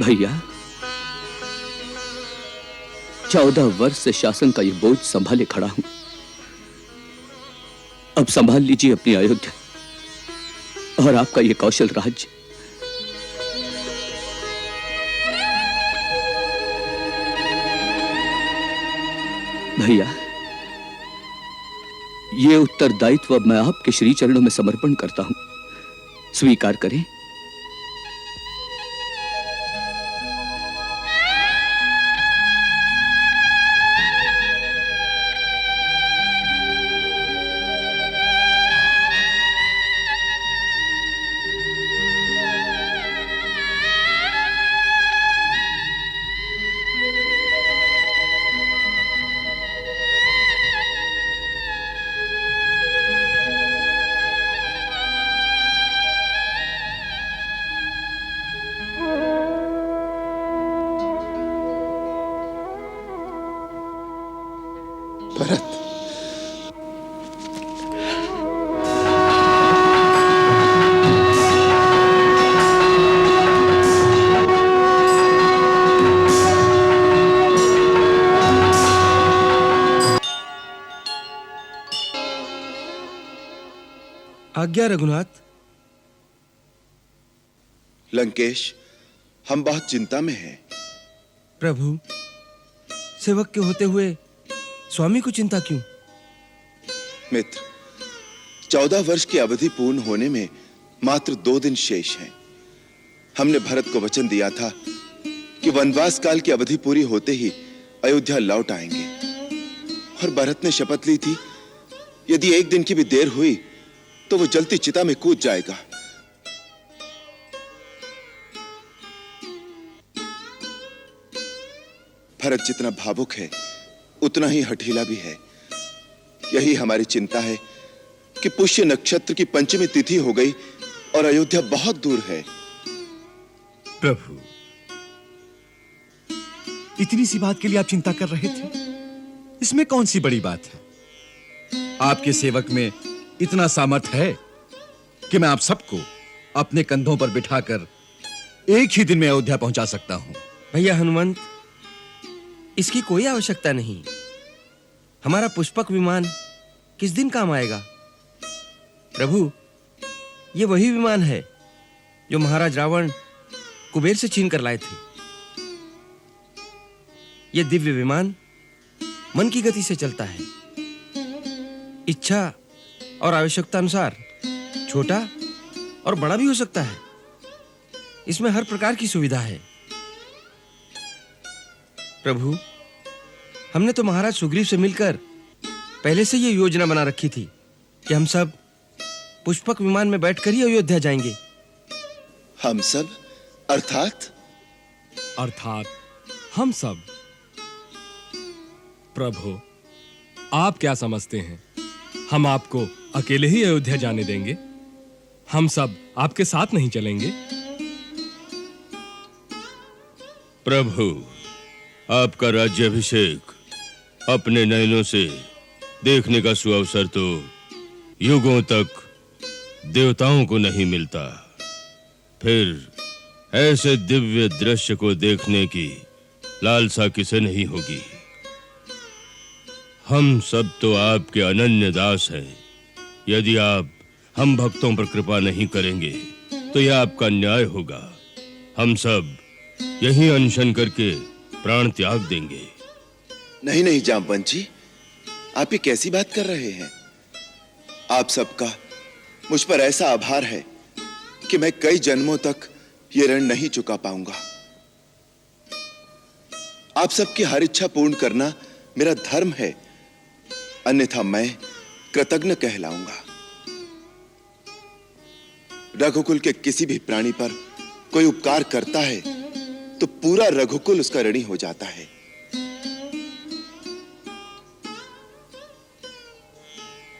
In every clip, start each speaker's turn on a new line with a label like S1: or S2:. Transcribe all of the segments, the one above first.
S1: भैया, 14 वर्ष से शासन का यह बोझ संभाले खड़ा हूं। अब संभाल लीजिए अपनी अयोध्या और आपका यह कौशल राज्य। भैया, ये उत्तरदायित्व मैं आपके श्री चरणों में समर्पण करता हूं, स्वीकार करें।
S2: भरत,
S3: आज्ञा रघुनाथ।
S2: लंकेश, हम बहुत चिंता में हैं।
S3: प्रभु, सेवक के होते हुए स्वामी को चिंता क्यों?
S2: मित्र, 14 वर्ष की अवधि पूर्ण होने में मात्र 2 दिन शेष हैं। हमने भरत को वचन दिया था कि वनवास काल की अवधि पूरी होते ही अयोध्या लौट आएंगे, और भरत ने शपथ ली थी यदि 1 दिन की भी देर हुई तो वो जलती चिता में कूद जाएगा। भरत जितना भावुक है उतना ही हठीला भी है। यही हमारी चिंता है कि पुष्य नक्षत्र की पंचमी तिथि हो गई और अयोध्या बहुत दूर है।
S4: प्रभु, इतनी सी बात के लिए आप चिंता कर रहे थे? इसमें कौन सी बड़ी बात है? आपके सेवक में इतना सामर्थ्य है कि मैं आप सबको अपने कंधों पर बिठाकर एक ही दिन में अयोध्या पहुंचा सकता हूं।
S3: भैया हनुमंत, इसकी कोई आवश्यकता नहीं। हमारा पुष्पक विमान किस दिन काम आएगा? प्रभु, यह वही विमान है जो महाराज रावण कुबेर से छीन कर लाए थे। यह दिव्य विमान मन की गति से चलता है। इच्छा और आवश्यकता अनुसार छोटा और बड़ा भी हो सकता है। इसमें हर प्रकार की सुविधा है। प्रभु, हमने तो महाराज सुग्रीव से मिलकर पहले से ये योजना बना रखी थी कि हम सब पुष्पक विमान में बैठकर ही अयोध्या जाएंगे।
S2: हम सब अर्थात
S5: हम सब? प्रभु, आप क्या समझते हैं हम आपको अकेले ही अयोध्या जाने देंगे? हम सब आपके साथ नहीं चलेंगे?
S6: प्रभु, आपका राज्याभिषेक अपने नयनों से देखने का सुअवसर तो युगों तक देवताओं को नहीं मिलता। फिर ऐसे दिव्य दृश्य को देखने की लालसा किसे नहीं होगी। हम सब तो आपके अनन्य दास हैं। यदि आप हम भक्तों पर कृपा नहीं करेंगे तो यह आपका न्याय होगा। हम सब यहीं अनशन करके प्राण त्याग देंगे।
S2: नहीं नहीं जामवंत जी, आप ये कैसी बात कर रहे हैं? आप सबका मुझ पर ऐसा आभार है कि मैं कई जन्मों तक ये ऋण नहीं चुका पाऊंगा। आप सबकी हर इच्छा पूर्ण करना मेरा धर्म है, अन्यथा मैं कृतज्ञ कहलाऊंगा। रघुकुल के किसी भी प्राणी पर कोई उपकार करता है तो पूरा रघुकुल उसका ऋणी हो जाता है।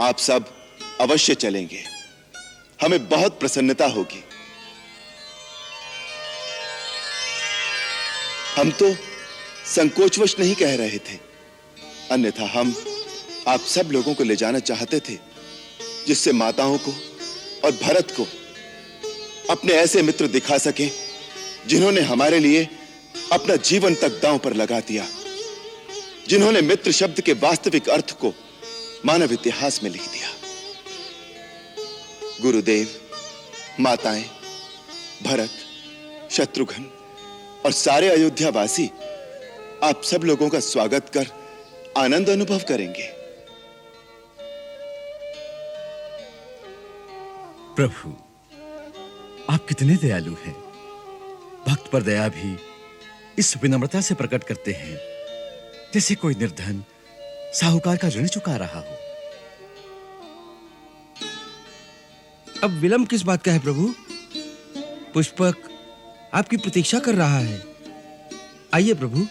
S2: आप सब अवश्य चलेंगे, हमें बहुत प्रसन्नता होगी। हम तो संकोचवश नहीं कह रहे थे, अन्यथा हम आप सब लोगों को ले जाना चाहते थे जिससे माताओं को और भरत को अपने ऐसे मित्र दिखा सकें जिन्होंने हमारे लिए अपना जीवन तक दांव पर लगा दिया, जिन्होंने मित्र शब्द के वास्तविक अर्थ को मानव इतिहास में लिख दिया। गुरुदेव, माताएं, भरत, शत्रुघ्न और सारे अयोध्यावासी आप सब लोगों का स्वागत कर आनंद अनुभव करेंगे।
S4: प्रभु, आप कितने दयालु हैं। भक्त पर दया भी इस विनम्रता से प्रकट करते हैं जैसे कोई निर्धन साहूकार का ऋण चुका रहा हो।
S3: अब विलंब किस बात का है प्रभु? पुष्पक आपकी प्रतीक्षा कर रहा है। आइए प्रभु।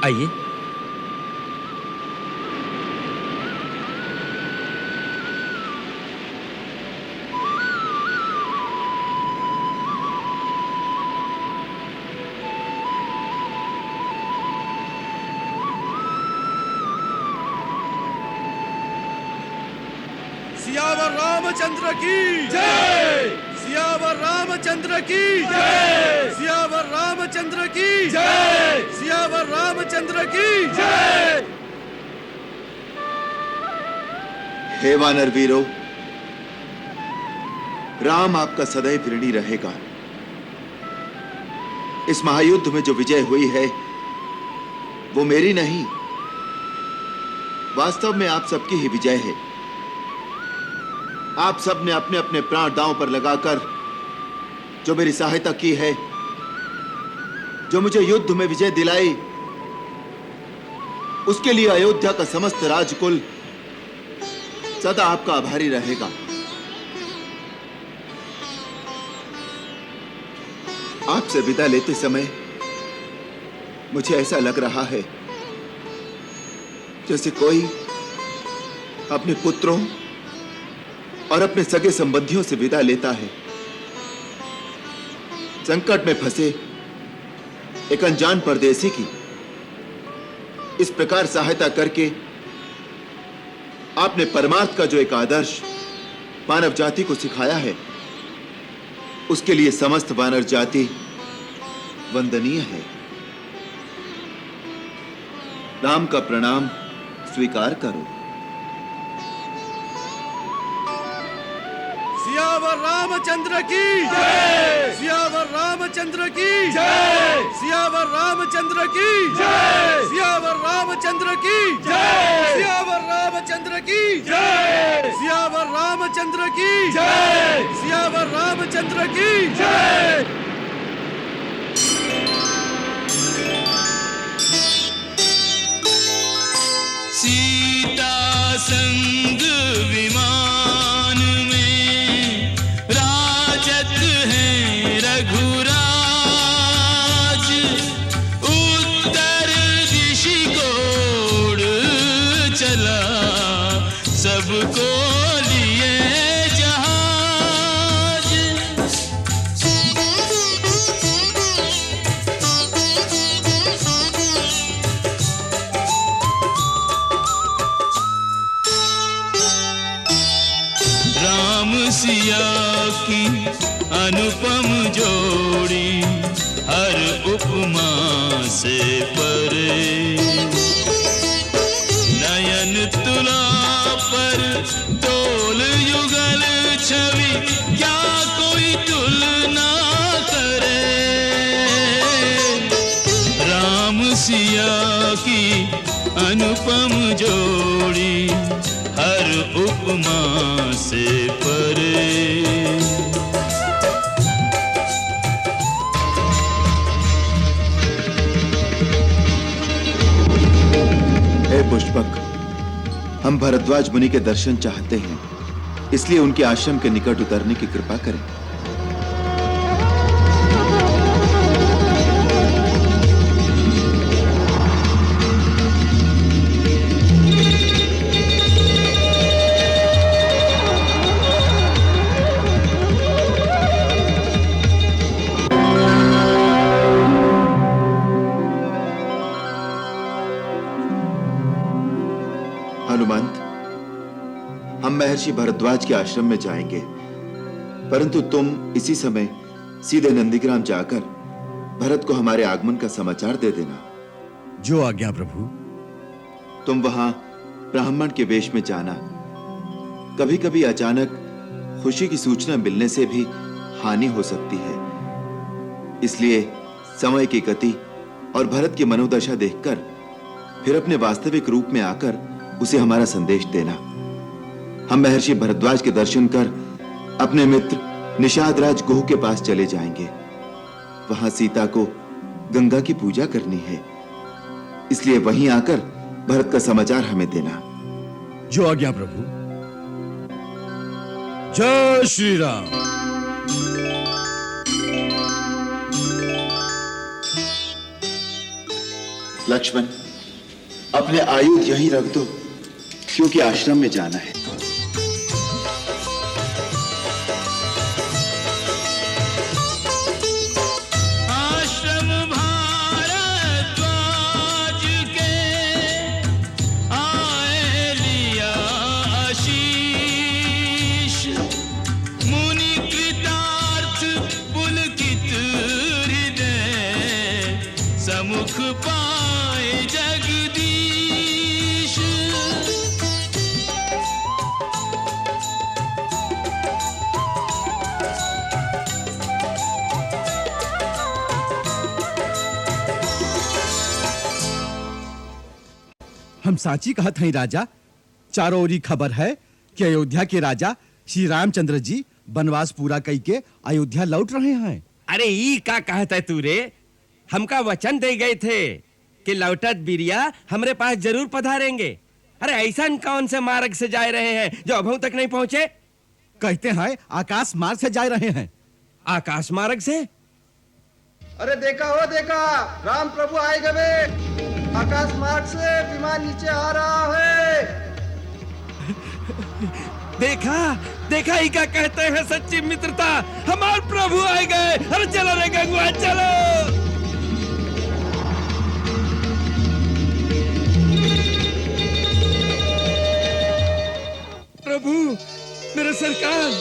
S3: आइए।
S4: सियावर रामचंद्र की जय। सियावर रामचंद्र की जय। सियावर रामचंद्र की जय। सियावर रामचंद्र की जय।
S2: हे वानर वीरों, राम आपका सदैव ऋणी रहेगा। इस महायुद्ध में जो विजय हुई है वो मेरी नहीं, वास्तव में आप सबकी ही विजय है। आप सब ने अपने अपने प्राण दांव पर लगाकर जो मेरी सहायता की है, जो मुझे युद्ध में विजय दिलाई, उसके लिए अयोध्या का समस्त राजकुल सदा आपका आभारी रहेगा। आपसे विदा लेते समय मुझे ऐसा लग रहा है जैसे कोई अपने पुत्रों और अपने सगे संबंधियों से विदा लेता है। संकट में फंसे एक अनजान परदेसी की इस प्रकार सहायता करके आपने परमार्थ का जो एक आदर्श मानव जाति को सिखाया है, उसके लिए समस्त वानर जाति वंदनीय है। राम का प्रणाम स्वीकार करो।
S4: सियावर रामचंद्र की जय। सियावर रामचंद्र की जय। सियावर रामचंद्र की जय। सियावर रामचंद्र की जय। सियावर रामचंद्र की जय। सियावर रामचंद्र की जय। सियावर रामचंद्र की जय।
S7: सीता संग विमान में राजत है रघुराज। उत्तर दिशि को उड़ चला सबको लिए जहाज। राम सिया की अनुपम जोड़ी हर उपमा से परे। नयन तुला पर तोल युगल छवि क्या कोई तुलना करे। राम सिया की अनुपम जोड़ी हर उपमा से परे।
S2: पुष्पक, हम भरद्वाज मुनि के दर्शन चाहते हैं, इसलिए उनके आश्रम के निकट उतरने की कृपा करें। हनुमंत, हम महर्षि भरद्वाज के आश्रम में जाएंगे, परंतु तुम इसी समय सीधे नंदीग्राम जाकर भरत को हमारे आगमन का समाचार दे देना।
S4: जो आज्ञा प्रभु।
S2: तुम वहां ब्राह्मण के वेश में जाना। कभी कभी अचानक खुशी की सूचना मिलने से भी हानि हो सकती है, इसलिए समय की गति और भरत की मनोदशा देखकर फिर अपने वास्तविक रूप में आकर उसे हमारा संदेश देना। हम महर्षि भरद्वाज के दर्शन कर अपने मित्र निषाद राज गुह के पास चले जाएंगे। वहां सीता को गंगा की पूजा करनी है, इसलिए वहीं आकर भरत का समाचार हमें देना।
S4: जो आज्ञा प्रभु। जय श्री राम।
S2: लक्ष्मण, अपने आयुध यहीं रख दो, क्योंकि आश्रम में जाना है।
S7: आश्रम भारद्वाज के आए लिया आशीष, मुनि कृतार्थ पुलकित हृदय, समुख पाए जगदीश।
S4: हम साची कहत हई राजा, चारों ओरी खबर है कि अयोध्या के राजा श्री रामचंद्र जी वनवास पूरा कई के अयोध्या लौट रहे हैं।
S3: अरे ई का कहता है तू रे? हमका वचन दे गए थे कि लौटत बिरिया हमरे पास जरूर पधारेंगे। अरे ऐसा कौन से मार्ग से जा रहे हैं जो अभी तक नहीं पहुंचे?
S4: कहते हैं आकाश मार्ग से जा रहे हैं।
S3: आकाश मार्ग से?
S8: अरे देखा हो देखा, राम प्रभु आए गए। आकाश मार्ग से विमान नीचे आ रहा है।
S3: देखा देखा ही क्या कहते हैं सच्ची मित्रता, हमारे प्रभु आए गए। अरे चलो रे गंगवा चलो। प्रभु मेरे सरकार,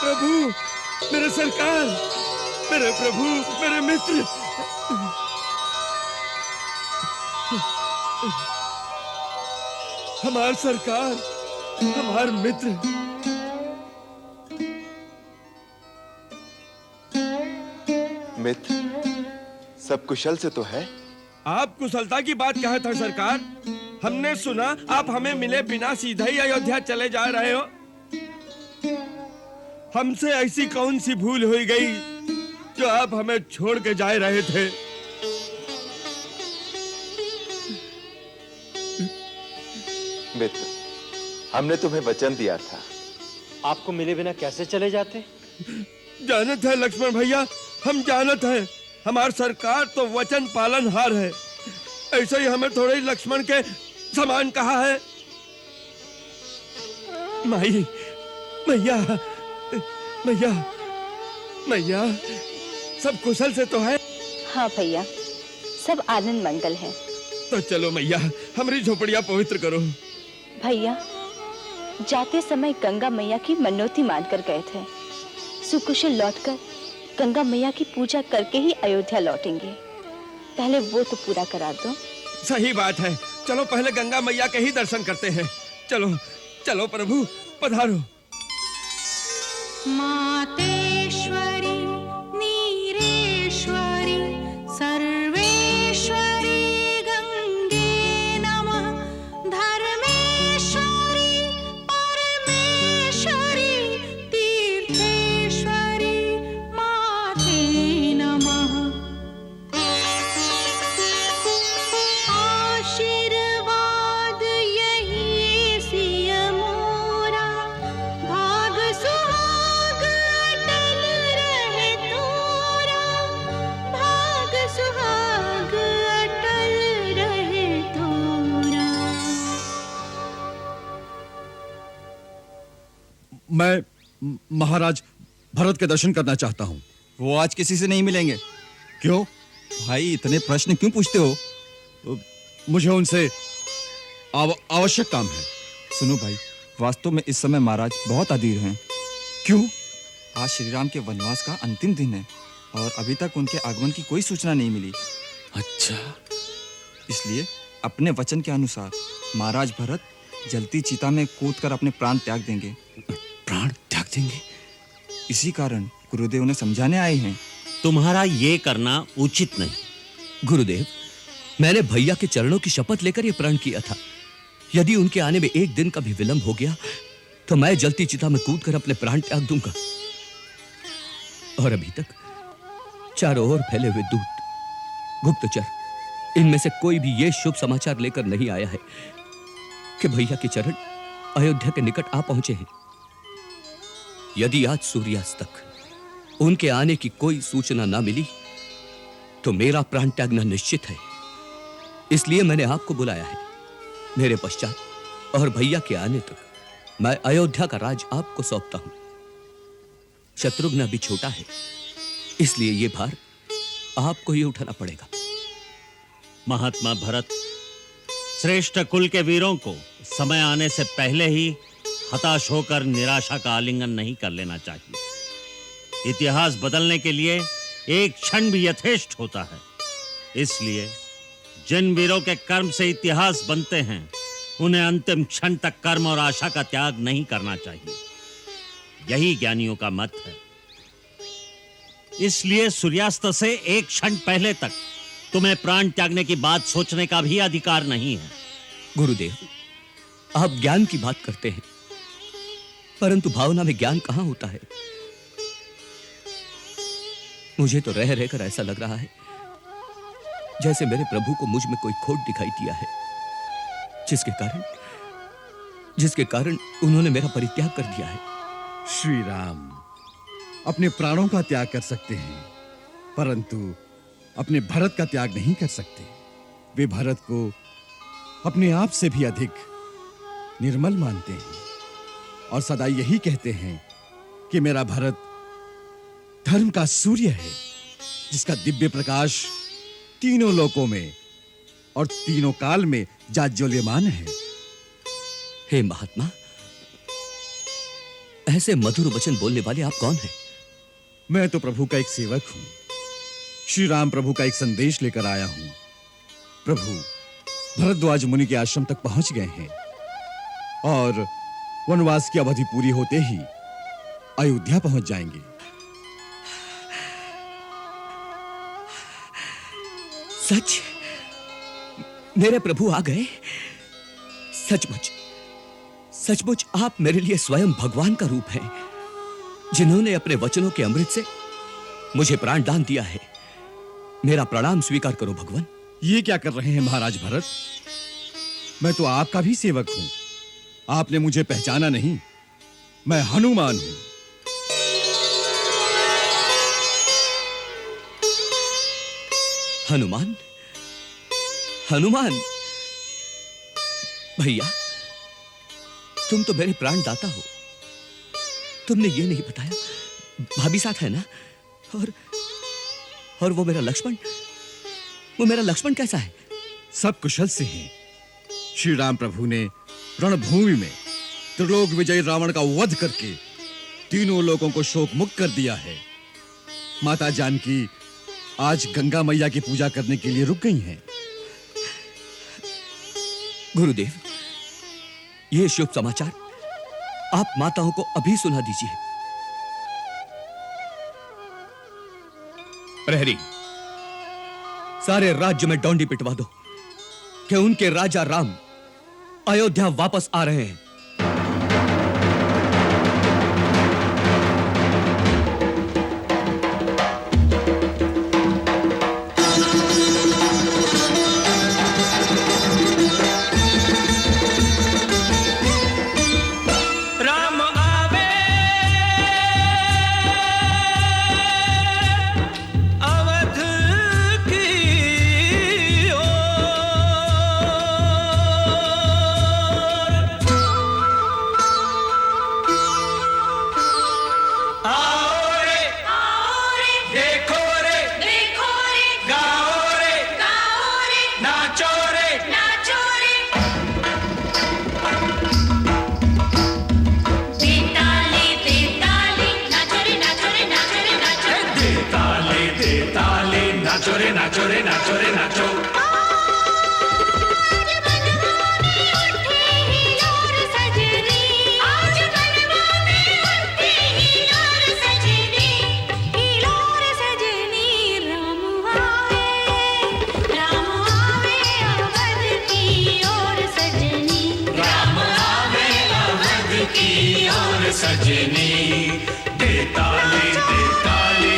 S3: प्रभु मेरे सरकार, मेरे प्रभु, मेरे मित्र। हमार सरकार, हमार मित्र।
S2: मित्र, सब कुशल से तो है?
S3: आप कुशलता की बात कहा था सरकार? हमने सुना आप हमें मिले बिना सीधा ही अयोध्या चले जा रहे हो। हमसे ऐसी कौन सी भूल हुई गई जो आप हमें छोड़ के जा रहे थे?
S2: मित्र, हमने तुम्हें वचन दिया था।
S9: आपको मिले बिना कैसे चले जाते?
S3: जानत है लक्ष्मण भैया, हम जानत हैं। हमार सरकार तो वचन पालनहार है, ऐसे ही हमें थोड़े ही लक्ष्मण के समान कहा है। माई, मैया, मैया, मैया, सब कुशल से तो है?
S10: हाँ भैया, सब आनंद मंगल है।
S3: तो चलो मैया, हमारी झोपड़ियां पवित्र करो।
S10: भैया, जाते समय गंगा मैया की मनोती मानकर गए थे। सुकुशल लौटकर गंगा मैया की पूजा करके ही अयोध्या लौटेंगे। पहले वो तो पूरा करा दो।
S3: सही बात है, चलो पहले गंगा मैया के ही दर्शन करते हैं। चलो चलो प्रभु, पधारो।
S11: मातेश्वरी नीरेश्वरी सर्वेश्वरी गंगे नमः, धर्मेश्वरी परमेश्वरी तीर्थेश्वरी माते नमः।
S4: मैं महाराज भरत के दर्शन करना चाहता हूँ।
S12: वो आज किसी से नहीं मिलेंगे।
S4: क्यों?
S12: भाई इतने प्रश्न क्यों पूछते हो?
S4: मुझे उनसे आवश्यक काम है।
S12: सुनो भाई, वास्तव में इस समय महाराज बहुत अधीर हैं।
S4: क्यों?
S12: आज श्री राम के वनवास का अंतिम दिन है और अभी तक उनके आगमन की कोई सूचना नहीं मिली।
S4: अच्छा।
S12: इसलिए अपने वचन के अनुसार महाराज भरत जलती चिता में कूदकर अपने प्राण त्याग देंगे।
S4: प्राण त्याग देंगे?
S12: इसी कारण गुरुदेव ने समझाने आए हैं।
S13: तुम्हारा ये करना उचित नहीं।
S1: गुरुदेव, मैंने भैया के चरणों की शपथ लेकर यह प्रण किया था, यदि उनके आने में एक दिन का भी विलंब हो गया तो मैं जलती चिता में कूदकर अपने प्राण त्याग दूंगा। और अभी तक चारों ओर फैले हुए दूत, गुप्तचर, इनमें से कोई भी यह शुभ समाचार लेकर नहीं आया है कि भैया के चरण अयोध्या के निकट आ पहुंचे हैं। यदि आज सूर्यास्त तक उनके आने की कोई सूचना ना मिली तो मेरा प्राण त्यागना निश्चित है। इसलिए मैंने आपको बुलाया है। मेरे पश्चात और भैया के आने तक मैं अयोध्या का राज आपको सौंपता हूं। शत्रुघ्न अभी छोटा है, इसलिए यह भार आपको ही उठाना पड़ेगा।
S13: महात्मा भरत, श्रेष्ठ कुल के वीरों को समय आने से पहले ही हताश होकर निराशा का आलिंगन नहीं कर लेना चाहिए। इतिहास बदलने के लिए एक क्षण भी यथेष्ट होता है। इसलिए जिन वीरों के कर्म से इतिहास बनते हैं, उन्हें अंतिम क्षण तक कर्म और आशा का त्याग नहीं करना चाहिए। यही ज्ञानियों का मत है। इसलिए सूर्यास्त से एक क्षण पहले तक तुम्हें प्राण त्यागने की बात सोचने का भी अधिकार नहीं है।
S1: गुरुदेव, आप ज्ञान की बात करते हैं, परंतु भावना में ज्ञान कहां होता है? मुझे तो रह रहकर ऐसा लग रहा है जैसे मेरे प्रभु को मुझ में कोई खोट दिखाई दिया है, जिसके कारण उन्होंने मेरा परित्याग कर दिया है।
S4: श्री राम अपने प्राणों का त्याग कर सकते हैं, परंतु अपने भरत का त्याग नहीं कर सकते। वे भरत को अपने आप से भी अधिक निर्मल मानते हैं और सदा यही कहते हैं कि मेरा भरत धर्म का सूर्य है, जिसका दिव्य प्रकाश तीनों लोकों में और तीनों काल में जाज्वल्यमान है।
S1: हे महात्मा, ऐसे मधुर वचन बोलने वाले आप कौन हैं?
S4: मैं तो प्रभु का एक सेवक हूं। श्री राम प्रभु का एक संदेश लेकर आया हूं। प्रभु भरद्वाज मुनि के आश्रम तक पहुंच गए हैं और वनवास की अवधि पूरी होते ही अयोध्या पहुंच जाएंगे।
S1: सच? मेरे प्रभु आ गए? सचमुच सचमुच आप मेरे लिए स्वयं भगवान का रूप हैं, जिन्होंने अपने वचनों के अमृत से मुझे प्राण दान दिया है। मेरा प्रणाम स्वीकार करो भगवान।
S4: ये क्या कर रहे हैं महाराज भरत? मैं तो आपका भी सेवक हूं। आपने मुझे पहचाना नहीं? मैं हनुमान हूं।
S1: हनुमान? हनुमान? भैया, तुम तो मेरे प्राण दाता हो। तुमने ये नहीं बताया भाभी साथ है ना? और वो मेरा लक्ष्मण कैसा है?
S4: सब कुशल से हैं। श्री राम प्रभु ने रणभूमि में त्रिलोक विजयी रावण का वध करके तीनों लोगों को शोक मुक्त कर दिया है। माता जानकी आज गंगा मैया की पूजा करने के लिए रुक गई हैं।
S1: गुरुदेव, ये शुभ समाचार आप माताओं को अभी सुना दीजिए। प्रहरी, सारे राज्य में डोंडी पिटवा दो कि उनके राजा राम अयोध्या वापस आ रहे हैं।
S7: रे नाचो रे नाचो रे नाचो। सजनी दे ताली दे ताली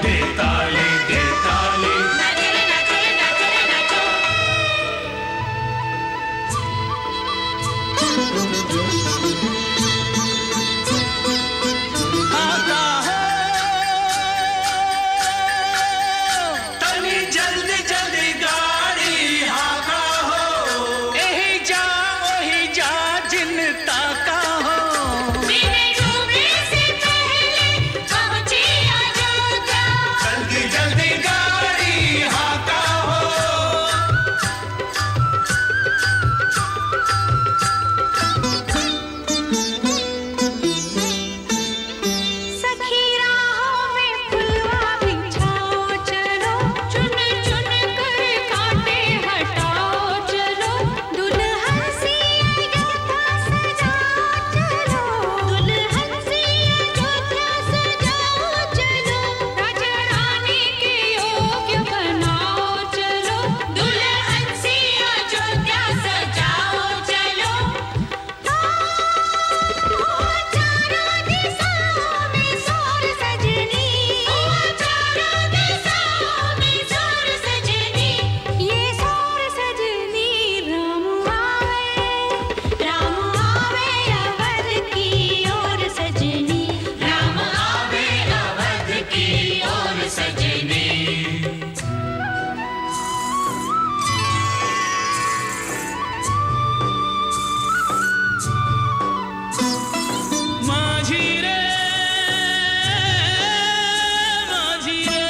S7: दे ताली दे ताली। आता है तनी जल्दी जल्दी गाड़ी हाका हो, यही जा वही जा जिनता का हो। मेरे डूबने से पहले पहुंची अयोध्या, जल्दी जल्दी गाड़ी हाका हो।
S11: सखी राहों में फुलवा बिछाओ चलो, चुन चुन कर कांटे हटाओ चलो, दुल्हन सी अयोध्या सजाओ चलो, दुल्हन सी अयोध्या सजाओ चलो, राजा रानी के योग्य बनाओ चलो, दुल्हन सी अयोध्या सजाओ चलो। चारों दिशाओं में शोर सजनी, चारों दिशाओं में शोर सजनी, ये शोर सजनी राम आवे अवध की ओर सजनी, राम आवे अवध की ओर सजनी।
S7: माझी रे माझी रे,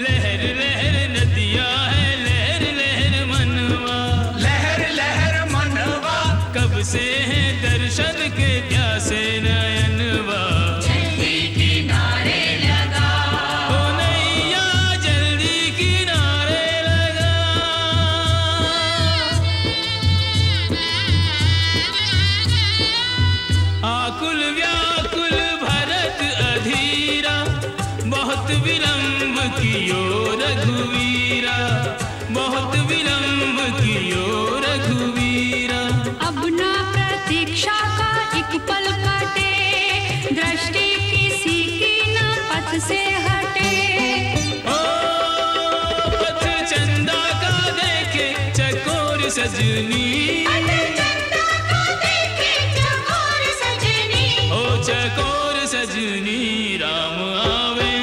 S7: लहर लहर नदिया है, लहर लहर मनवा, लहर लहर मनवा, कब से है दर्शन के प्यासे नयनवा। जल्दी किनारे लगा ओ नैया, जल्दी किनारे लगा। आकुल व्याकुल भरत अधीरा, बहुत विलंब कियो रघुवीरा, बहुत विलंब कियो रघुवीरा।
S11: अब ना प्रतीक्षा का एक पल कटे, दृष्टि किसी की न पथ से हटे।
S7: ओ पथ चंदा का देखे चकोर सजनी, ओ चकोर सजनी राम आवे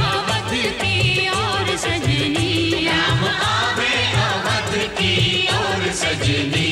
S11: अवध की ओर सजनी,
S7: राम आवे अवध की ओर सजनी।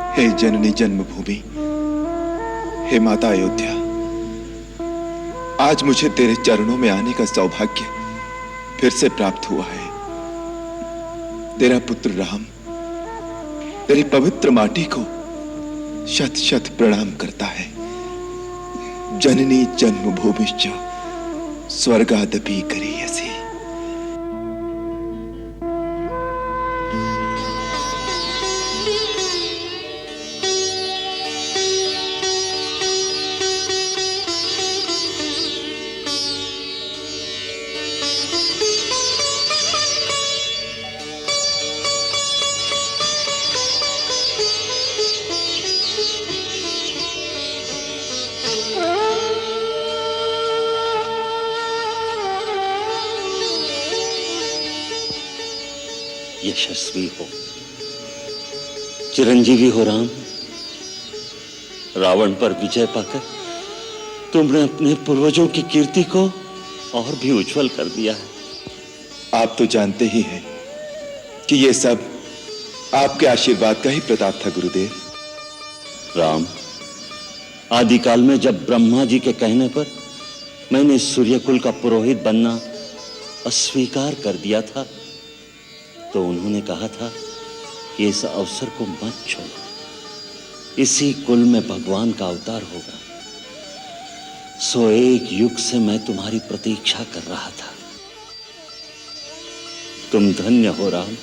S2: हे जननी जन्मभूमि, हे माता अयोध्या, आज मुझे तेरे चरणों में आने का सौभाग्य फिर से प्राप्त हुआ है। तेरा पुत्र राम तेरी पवित्र माटी को शत शत प्रणाम करता है। जननी जन्मभूमिश्च स्वर्गादपि गरीयसी।
S13: यशस्वी हो, चिरंजीवी हो राम। रावण पर विजय पाकर तुमने अपने पूर्वजों की कीर्ति को और भी उज्जवल कर दिया है।
S2: आप तो जानते ही हैं कि ये सब आपके आशीर्वाद का ही प्रताप था गुरुदेव।
S13: राम, आदिकाल में जब ब्रह्मा जी के कहने पर मैंने सूर्यकुल का पुरोहित बनना अस्वीकार कर दिया था, तो उन्होंने कहा था कि इस अवसर को मत छोड़ो, इसी कुल में भगवान का अवतार होगा। सो एक युग से मैं तुम्हारी प्रतीक्षा कर रहा था। तुम धन्य हो राम।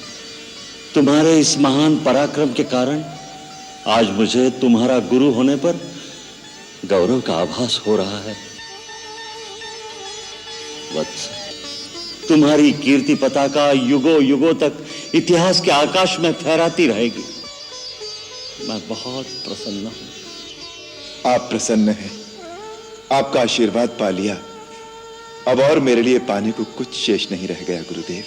S13: तुम्हारे इस महान पराक्रम के कारण आज मुझे तुम्हारा गुरु होने पर गौरव का आभास हो रहा है। वत्स, तुम्हारी कीर्ति पताका युगों युगों तक इतिहास के आकाश में फहराती रहेगी। मैं बहुत प्रसन्न हूं।
S2: आप प्रसन्न हैं, आपका आशीर्वाद पा लिया। अब और मेरे लिए पाने को कुछ शेष नहीं रह गया गुरुदेव।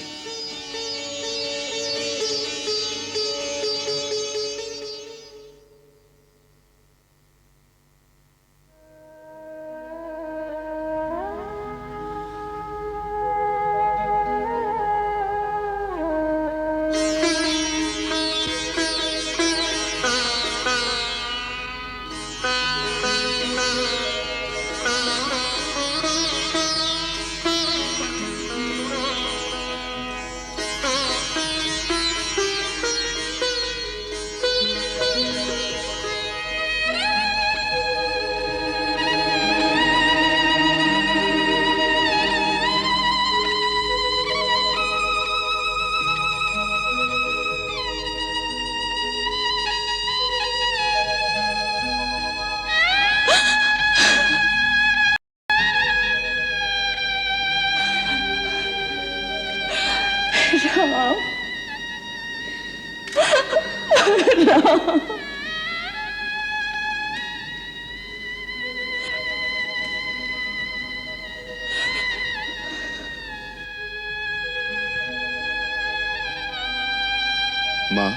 S2: मां,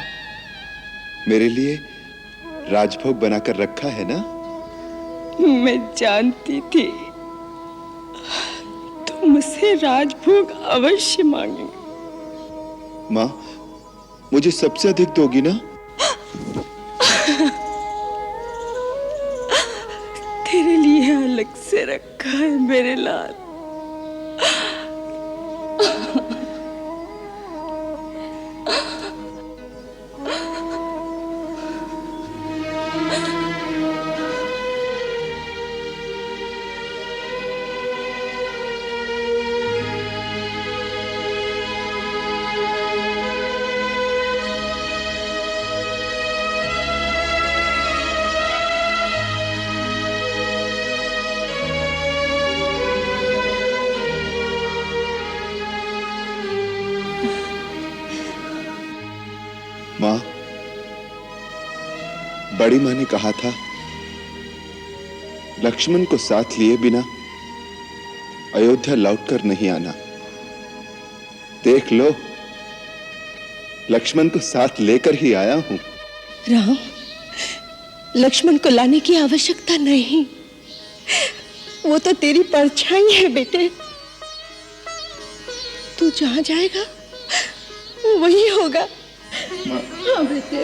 S2: मेरे लिए राजभोग बनाकर रखा है ना?
S14: मैं जानती थी तुम मुझसे राजभोग अवश्य मांगेंगे।
S2: मां, मुझे सबसे अधिक दोगी ना?
S14: तेरे लिए अलग से रखा है मेरे लाल।
S2: मां, बड़ी मां ने कहा था लक्ष्मण को साथ लिए बिना अयोध्या लौटकर नहीं आना। देख लो, लक्ष्मण को साथ लेकर ही आया हूं।
S14: राम, लक्ष्मण को लाने की आवश्यकता नहीं, वो तो तेरी परछाई है बेटे। तू जहां जाएगा वो वही होगा। हाँ बेटे,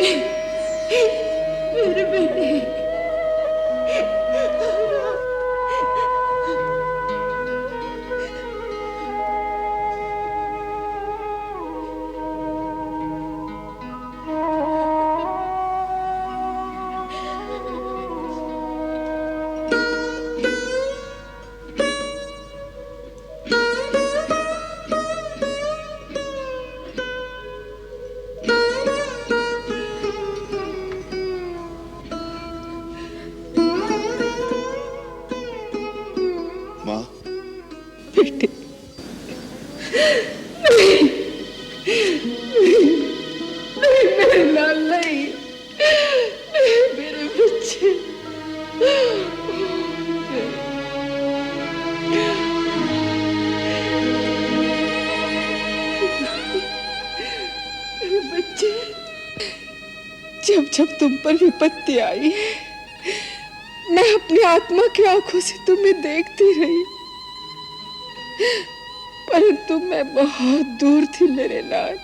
S14: जब जब तुम पर विपत्ति आई है, मैं अपनी आत्मा की आंखों से तुम्हें देखती रही, परंतु मैं बहुत दूर थी मेरे लाल।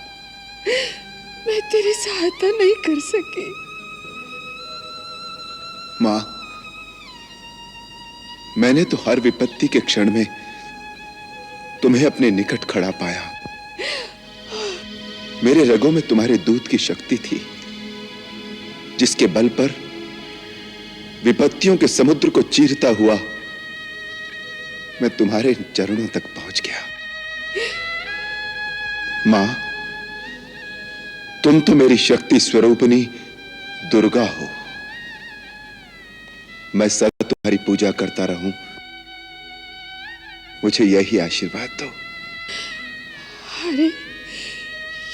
S14: मैं तेरी सहायता नहीं कर सकी।
S2: मां, मैंने तो हर विपत्ति के क्षण में तुम्हें अपने निकट खड़ा पाया। मेरे रगों में तुम्हारे दूध की शक्ति थी, जिसके बल पर विपत्तियों के समुद्र को चीरता हुआ मैं तुम्हारे चरणों तक पहुंच गया। मां, तुम तो मेरी शक्ति स्वरूपिणी दुर्गा हो। मैं सदा तुम्हारी पूजा करता रहूं, मुझे यही आशीर्वाद दो।
S14: अरे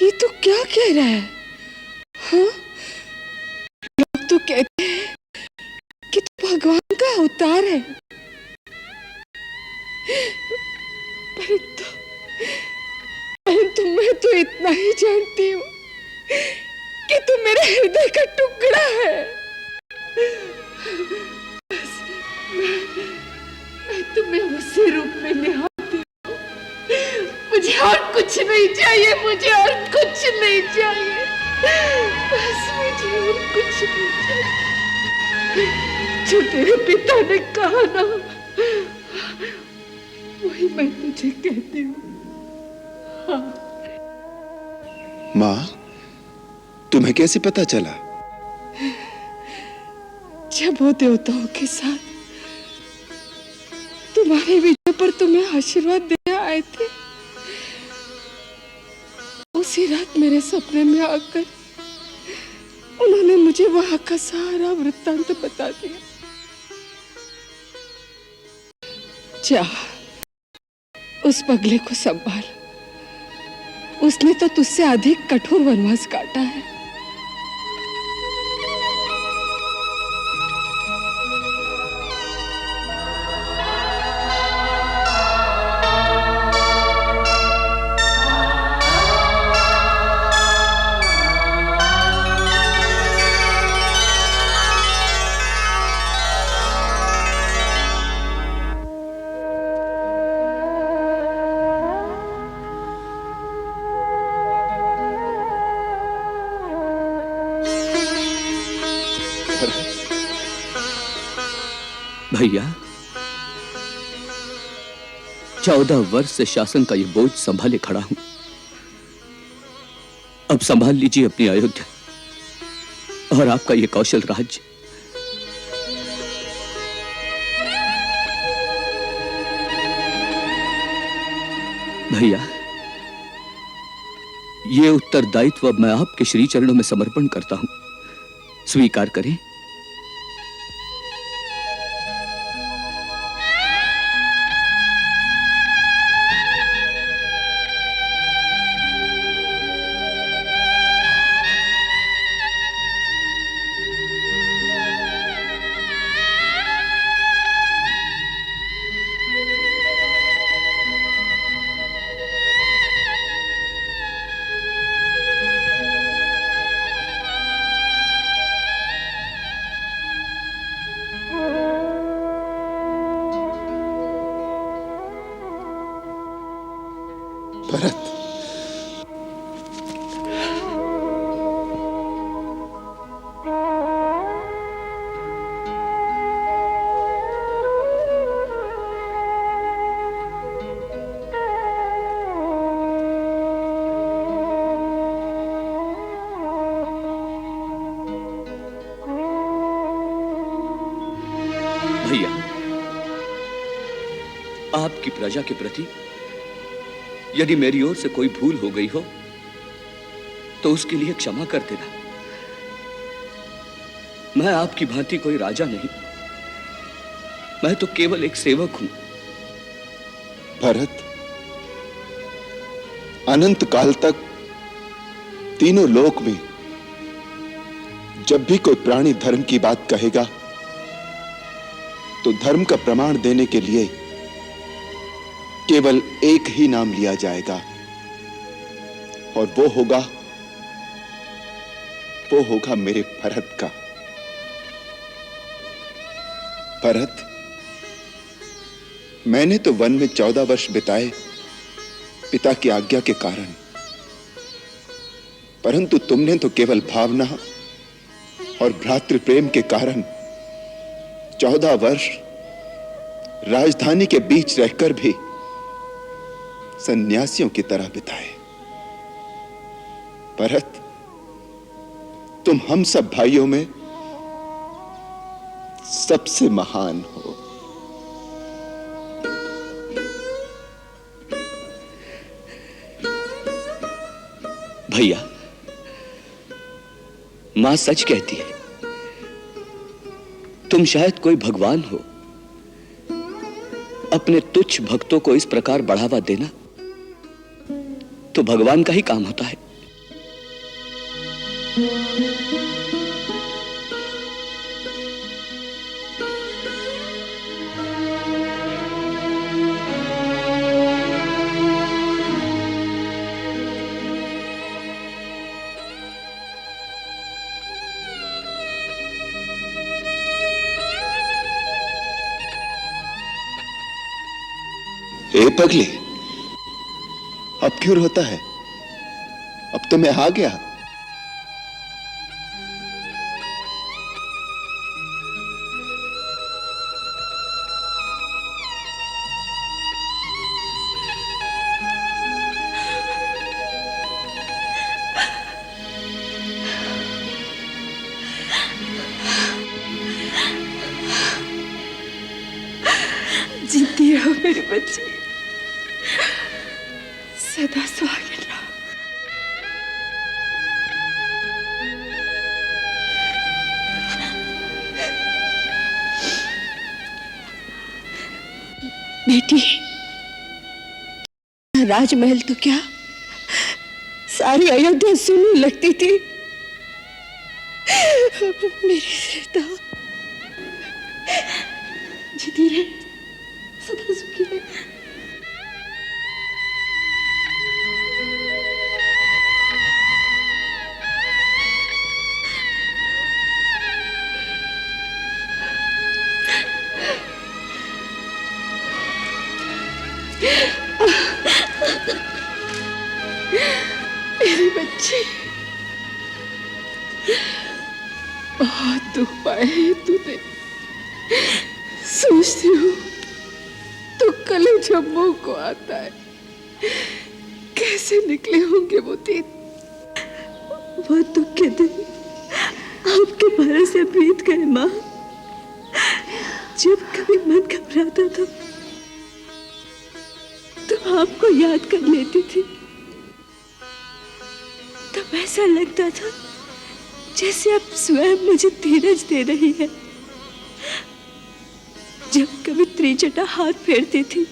S14: ये तो क्या कह रहा है? हाँ? लोग तो कहते हैं कि तू भगवान का अवतार है, परंतु मैं तो इतना ही जानती हूँ कि तू मेरे हृदय का टुकड़ा है। मैं तुम्हें उसी रूप में निहारती हूँ। मुझे और कुछ नहीं चाहिए, मुझे और कुछ नहीं चाहिए, बस मुझे और कुछ नहीं चाहिए। जो तेरे पिता ने कहा ना, वही मैं तुझे कहती हूँ। हाँ।
S2: मां, तुम्हें कैसे पता चला?
S14: जब वो देवताओं के साथ तुम्हारे विजय पर तुम्हें आशीर्वाद देने आए थे, उसी रात मेरे सपने में आकर उन्होंने मुझे वहां का सारा वृत्तांत बता दिया। जा, उस पगले को संभाल। उसने तो तुझसे अधिक कठोर वनवास काटा है।
S1: भैया, 14 वर्ष से शासन का ये बोझ संभाले खड़ा हूं। अब संभाल लीजिए अपनी अयोध्या और आपका ये कौशल राज्य। भैया, ये उत्तरदायित्व अब मैं आपके श्री चरणों में समर्पण करता हूं, स्वीकार करें।
S2: भरत,
S1: भैया, आपकी प्रजा के प्रति यदि मेरी ओर से कोई भूल हो गई हो तो उसके लिए क्षमा कर देना। मैं आपकी भांति कोई राजा नहीं, मैं तो केवल एक सेवक हूं।
S2: भरत, अनंत काल तक तीनों लोक में जब भी कोई प्राणी धर्म की बात कहेगा तो धर्म का प्रमाण देने के लिए केवल एक ही नाम लिया जाएगा, और वो होगा वो होगा मेरे भरत का। भरत, मैंने तो वन में 14 वर्ष बिताए पिता की आज्ञा के कारण, परंतु तुमने तो केवल भावना और भ्रातृ प्रेम के कारण 14 वर्ष राजधानी के बीच रहकर भी सन्यासियों की तरह बिताए। भरत, तुम हम सब भाइयों में सबसे महान हो।
S1: भैया, मां सच कहती है, तुम शायद कोई भगवान हो। अपने तुच्छ भक्तों को इस प्रकार बढ़ावा देना तो भगवान का ही काम होता है।
S2: ए पगली, अब क्यों रोता है? अब तो मैं आ गया।
S14: जीती रहो मेरे बच्चे, सदा सुहागिन रहो। बेटी, राजमहल तो क्या सारी अयोध्या सुनने लगती थी। मेरी सीता जीती रहे, सदा सुखी रहे। मेरे बच्चे, बहुत दुख पाए है तूने। सोचती हूँ तो कलेजा मुंह को आता है। कैसे निकले होंगे वो दिन? वो दुख के दिन आपके भरोसे बीत गए माँ। जब कभी मन घबराता था तो आपको याद कर लेती थी। तब ऐसा लगता था जैसे आप स्वयं मुझे धीरज दे रही है। जब कभी त्रिजटा हाथ फेरती थी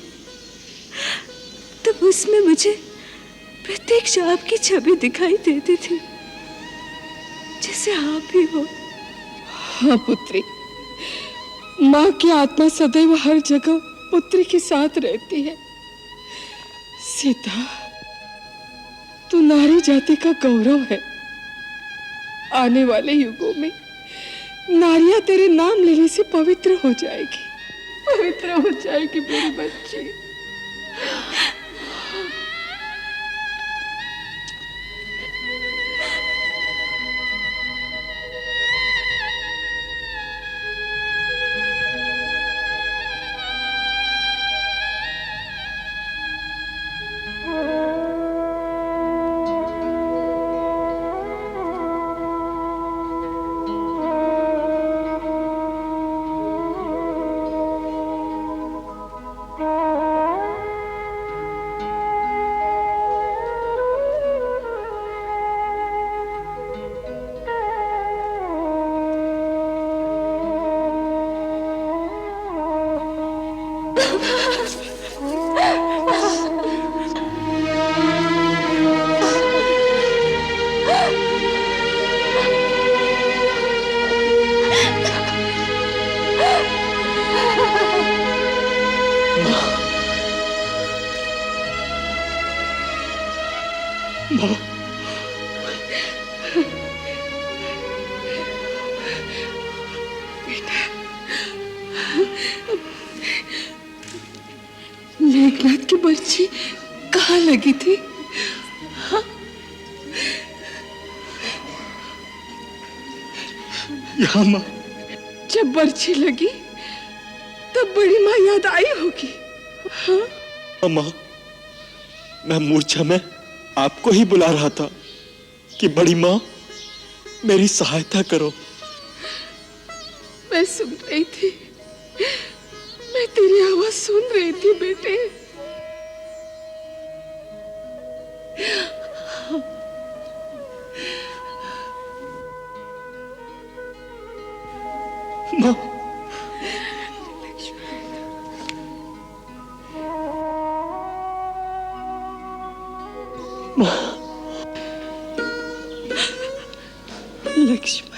S14: तब उसमें मुझे प्रत्यक्ष आपकी छवि दिखाई देती थी, जैसे आप ही हो। हाँ पुत्री, माँ की आत्मा सदैव हर जगह पुत्री के साथ रहती है। सीता, तू नारी जाति का गौरव है। आने वाले युगों में नारियां तेरे नाम लेने से पवित्र हो जाएगी, पवित्र हो जाएगी मेरी बच्ची। मेघनाथ की बर्छी कहाँ लगी थी? हाँ?
S15: यहाँ माँ।
S14: जब बर्छी लगी तब बड़ी माँ याद आई होगी। हाँ?
S15: माँ, मैं मूर्छा में आपको ही बुला रहा था कि बड़ी माँ मेरी सहायता करो।
S14: मैं सुन रही थी, मैं तेरी आवाज सुन रही थी बेटे।
S15: माँ,
S14: लक्ष्मण,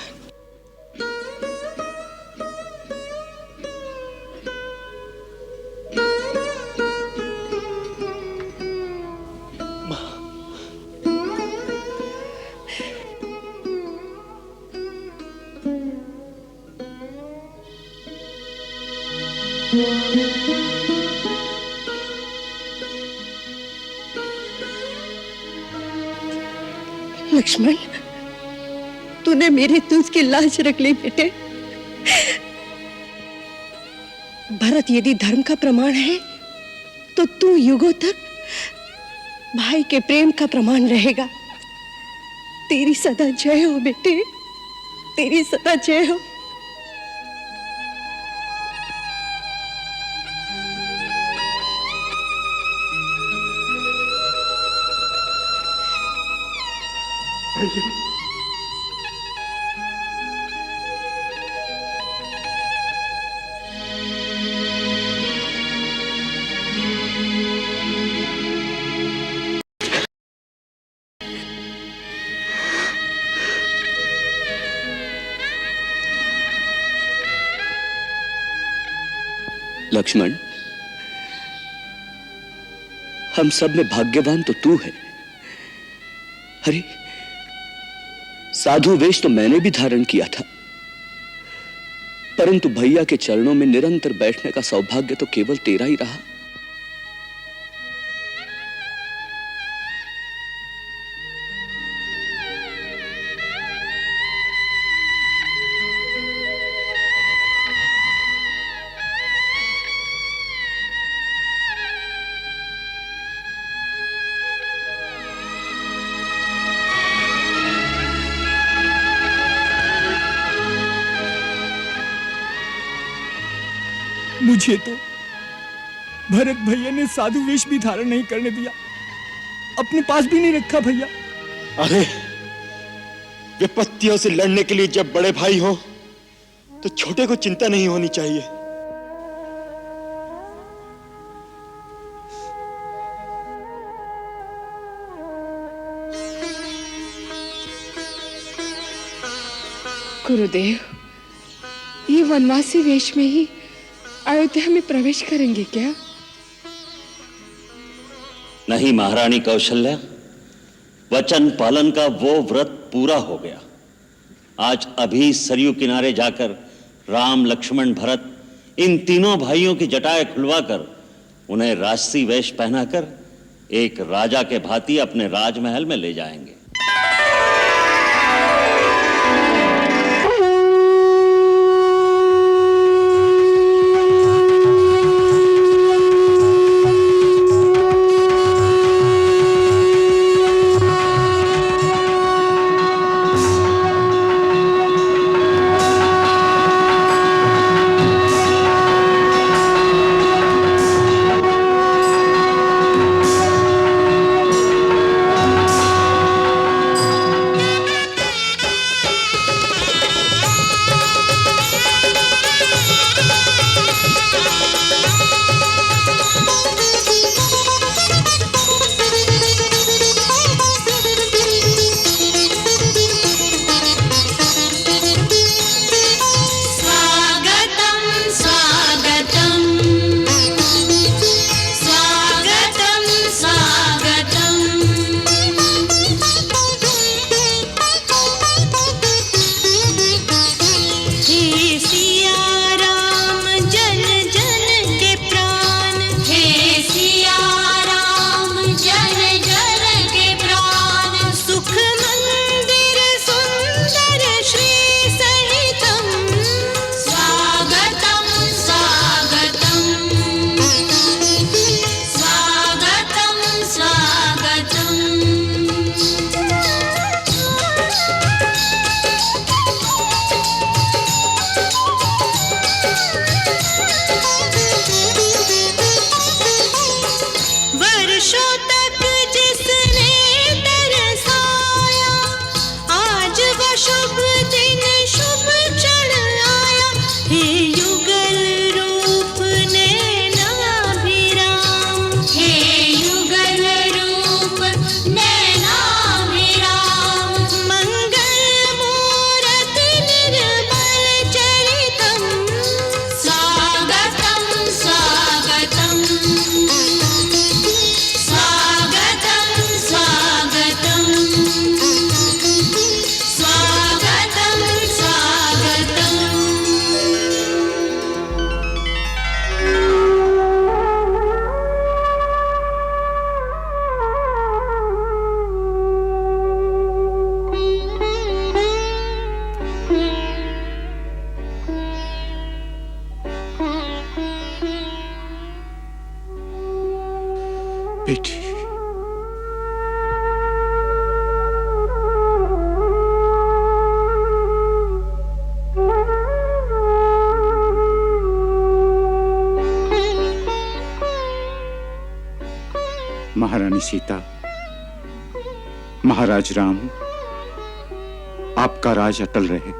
S14: लक्ष्मण, तूने मेरे दूध की लाज रख ली बेटे। भरत यदि धर्म का प्रमाण है तो तू युगों तक भाई के प्रेम का प्रमाण रहेगा। तेरी सदा जय हो बेटे, तेरी सदा जय हो।
S1: लक्ष्मण, हम सब में भाग्यवान तो तू है। अरे, साधु वेश तो मैंने भी धारण किया था, परंतु भैया के चरणों में निरंतर बैठने का सौभाग्य तो केवल तेरा ही रहा।
S16: मुझे तो भरत भैया ने साधु वेश भी धारण नहीं करने दिया, अपने पास भी नहीं रखा भैया।
S15: अरे, विपत्तियों से लड़ने के लिए जब बड़े भाई हो तो छोटे को चिंता नहीं होनी चाहिए।
S14: गुरुदेव, ये वनवासी वेश में ही अयोध्या में प्रवेश करेंगे क्या?
S13: नहीं महारानी कौशल्या, वचन पालन का वो व्रत पूरा हो गया। आज अभी सरयू किनारे जाकर राम, लक्ष्मण, भरत इन तीनों भाइयों की जटाएं खुलवाकर उन्हें राजसी वेश पहनाकर एक राजा के भांति अपने राजमहल में ले जाएंगे।
S17: बेटी। महारानी सीता, महाराज राम, आपका राज अटल रहे।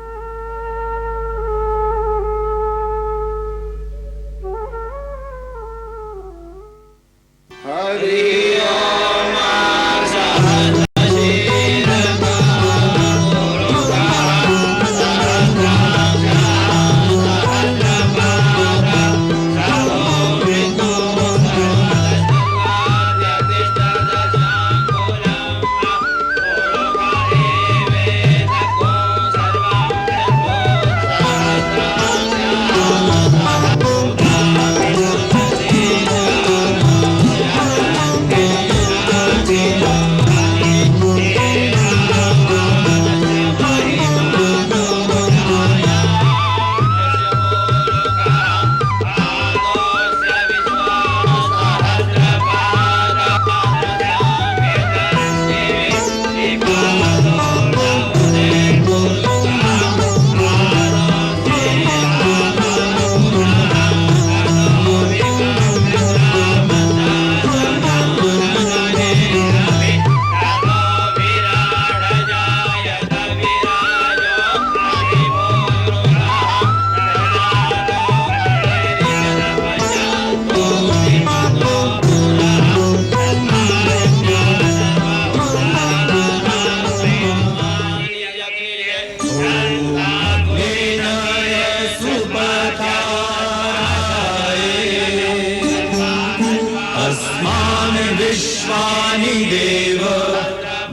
S7: विश्वानि देव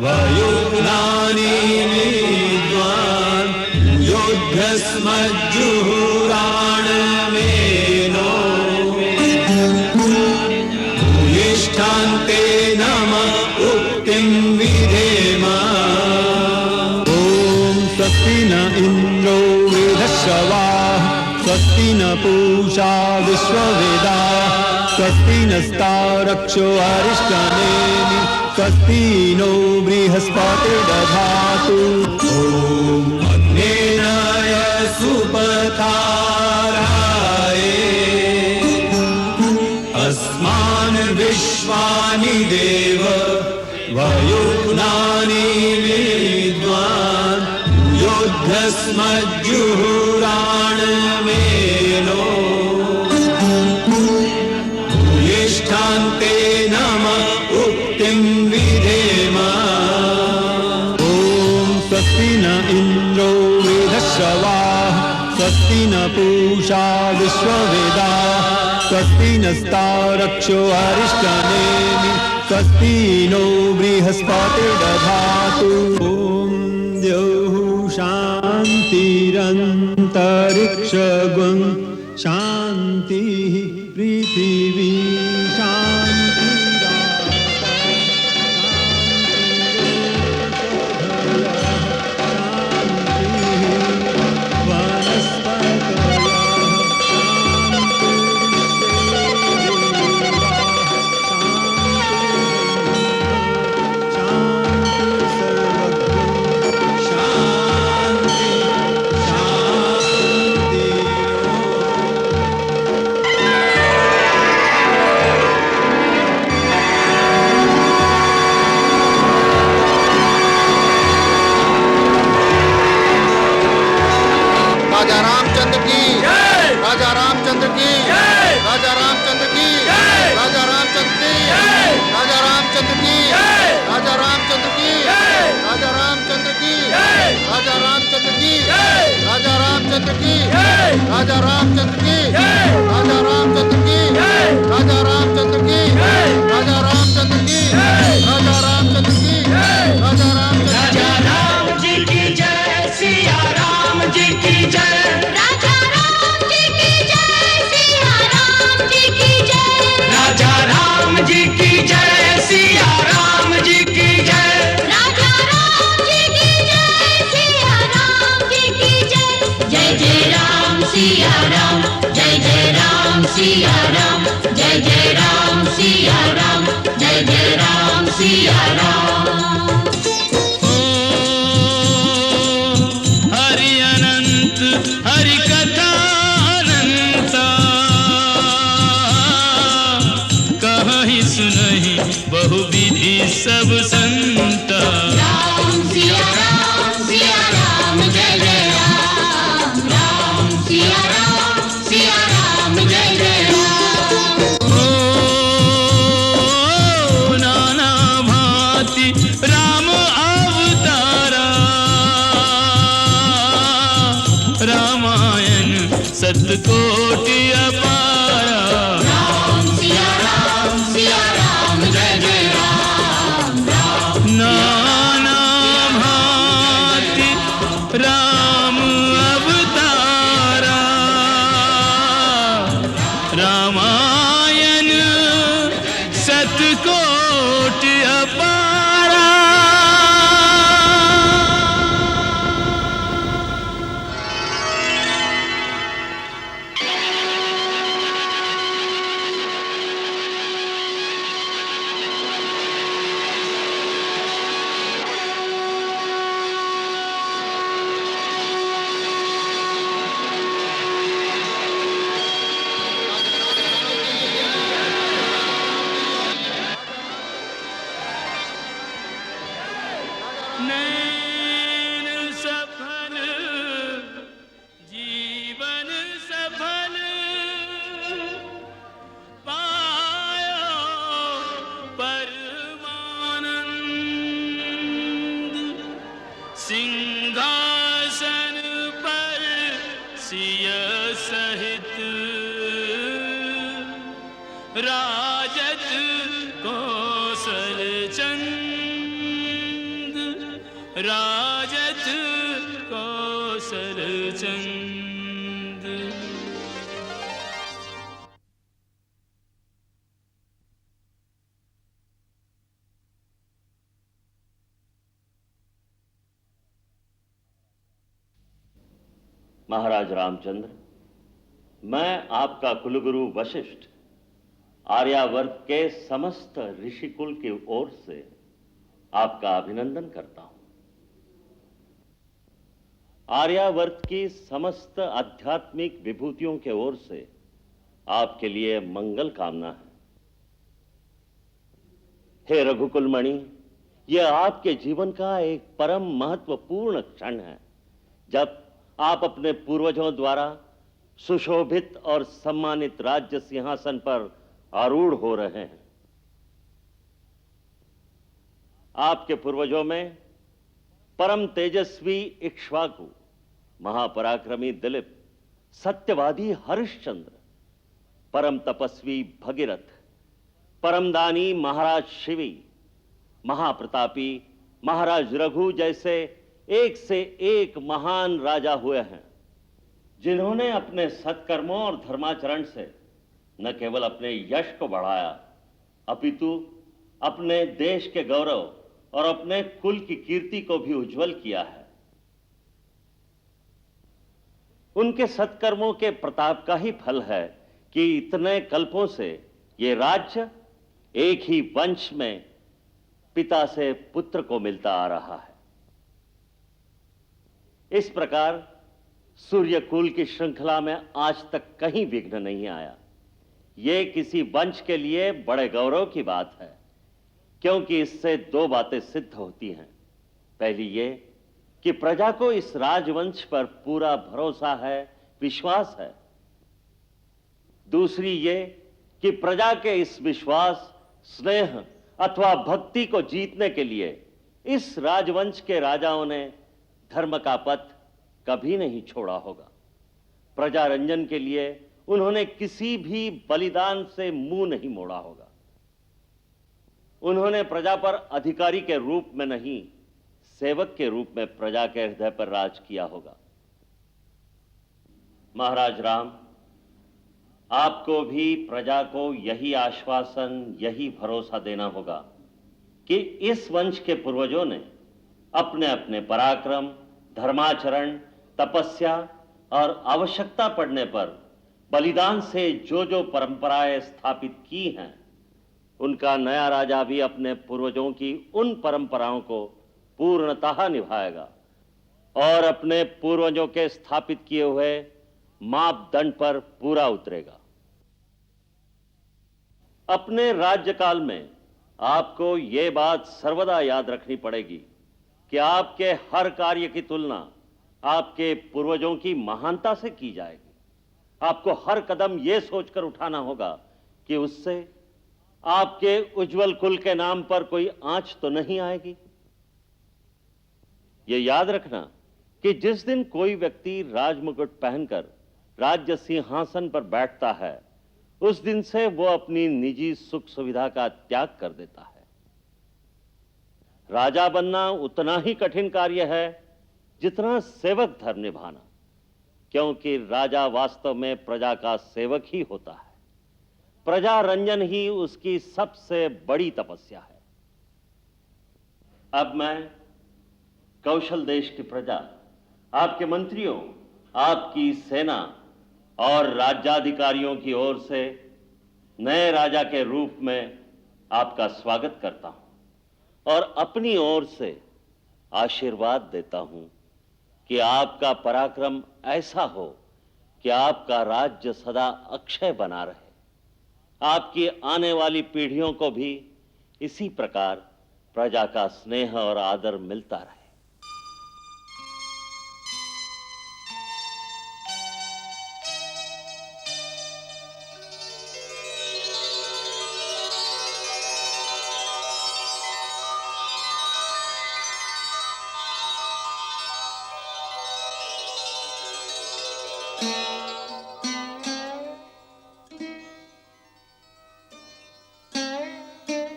S7: वयुग्नानि विद्वान् युद्धस्मज्जुहुराणमेनो भूयिष्ठान्ते नम उक्तिं विधेम।
S18: ॐ स्वस्ति न इन्द्रो वृधश्रवाः स्वस्ति न पूषा विश्ववेदाः स्वस्ति नस्तारक्षो अरिष्टनेमि स्वस्ति नो बृहस्पतिर्दधातु।
S7: ॐ अग्नेय सुपथाराय अस्मान् विश्वानि देव वयुग्नानि विद्वान् युद्धस्मज्जुहुराणमेनो भूयिष्ठान्ते नम उक्तिं विधेम।
S18: ॐ स्वस्ति न इन्द्रो वृधश्रवाः स्वस्ति न पूषा विश्ववेदाः स्वस्ति नस्तारक्षो अरिष्टनेमि स्वस्ति नो बृहस्पतिर्दधातु। ॐ द्यौः शान्तिरन्तरिक्षगुं शान्तिः पृथिवी शान्ति।
S8: राजा रामचंद्र की राजा रामचंद्र की राजा रामचंद्र की राजा रामचंद्र की राजा रामचंद्र की राजा रामचंद्र की राजा रामचंद्र की राजा रामचंद्र की राजा रामचंद्र की राजा रामचंद्र की राजा रामचंद्र की राजा रामचंद्र की राजा रामचंद्र की राजा रामचंद्र की राजा राम जी की जय सिया राम जी की जय
S7: राजा राम जी की जय सिया राम जी की जय राजा राम जी की जय सिया राम जी की जय राजा राम जी की जय सिया राम जी की जय जय जय राम सिया राम जय जय राम सिया राम जय जय राम सिया राम जय जय रामायण सतकोटि अपारा। राम सिया राम जय जय राम राम। नाना भांति राम अवतारा, रामायण सतकोटि अपारा। नैन सफल जीवन सफल पायो परमानंद। सिंहासन पर सिय सहित राजत कौशल चंद, राजत कौशल चंद।
S13: महाराज रामचंद्र, मैं आपका कुलगुरु वशिष्ठ आर्यावर्त के समस्त ऋषिकुल की ओर से आपका अभिनंदन करता हूं। आर्यावर्त की समस्त आध्यात्मिक विभूतियों के ओर से आपके लिए मंगल कामना है। हे रघुकुलमणि, यह आपके जीवन का एक परम महत्वपूर्ण क्षण है, जब आप अपने पूर्वजों द्वारा सुशोभित और सम्मानित राज्य सिंहासन पर आरूढ़ हो रहे हैं। आपके पूर्वजों में परम तेजस्वी इक्ष्वाकु, महापराक्रमी दिलीप, सत्यवादी हरिश्चंद्र, परम तपस्वी भगीरथ, परमदानी महाराज शिवी, महाप्रतापी महाराज रघु जैसे एक से एक महान राजा हुए हैं, जिन्होंने अपने सत्कर्मों और धर्माचरण से न केवल अपने यश को बढ़ाया, अपितु अपने देश के गौरव और अपने कुल की कीर्ति को भी उज्जवल किया है। उनके सत्कर्मों के प्रताप का ही फल है कि इतने कल्पों से ये राज्य एक ही वंश में पिता से पुत्र को मिलता आ रहा है। इस प्रकार सूर्यकुल की श्रृंखला में आज तक कहीं विघ्न नहीं आया। ये किसी वंश के लिए बड़े गौरव की बात है, क्योंकि इससे दो बातें सिद्ध होती हैं। पहली ये कि प्रजा को इस राजवंश पर पूरा भरोसा है, विश्वास है। दूसरी ये कि प्रजा के इस विश्वास, स्नेह अथवा भक्ति को जीतने के लिए इस राजवंश के राजाओं ने धर्म का पथ कभी नहीं छोड़ा होगा। प्रजा रंजन के लिए उन्होंने किसी भी बलिदान से मुंह नहीं मोड़ा होगा। उन्होंने प्रजा पर अधिकारी के रूप में नहीं, सेवक के रूप में प्रजा के हृदय पर राज किया होगा। महाराज राम, आपको भी प्रजा को यही आश्वासन, यही भरोसा देना होगा कि इस वंश के पूर्वजों ने अपने अपने पराक्रम, धर्माचरण, तपस्या और आवश्यकता पड़ने पर बलिदान से जो जो परंपराएं स्थापित की हैं, उनका नया राजा भी अपने पूर्वजों की उन परंपराओं को पूर्णतः निभाएगा और अपने पूर्वजों के स्थापित किए हुए मापदंड पर पूरा उतरेगा। अपने राज्यकाल में आपको यह बात सर्वदा याद रखनी पड़ेगी कि आपके हर कार्य की तुलना आपके पूर्वजों की महानता से की जाएगी। आपको हर कदम यह सोचकर उठाना होगा कि उससे आपके उज्जवल कुल के नाम पर कोई आंच तो नहीं आएगी। यह याद रखना कि जिस दिन कोई व्यक्ति राजमुकुट पहनकर राज्य सिंहासन पर बैठता है, उस दिन से वो अपनी निजी सुख सुविधा का त्याग कर देता है। राजा बनना उतना ही कठिन कार्य है जितना सेवक धर्म निभाना, क्योंकि राजा वास्तव में प्रजा का सेवक ही होता है। प्रजा रंजन ही उसकी सबसे बड़ी तपस्या है। अब मैं कौशल देश की प्रजा, आपके मंत्रियों, आपकी सेना और राज्याधिकारियों की ओर से नए राजा के रूप में आपका स्वागत करता हूं और अपनी ओर से आशीर्वाद देता हूं कि आपका पराक्रम ऐसा हो कि आपका राज्य सदा अक्षय बना रहे, आपकी आने वाली पीढ़ियों को भी इसी प्रकार प्रजा का स्नेह और आदर मिलता रहे।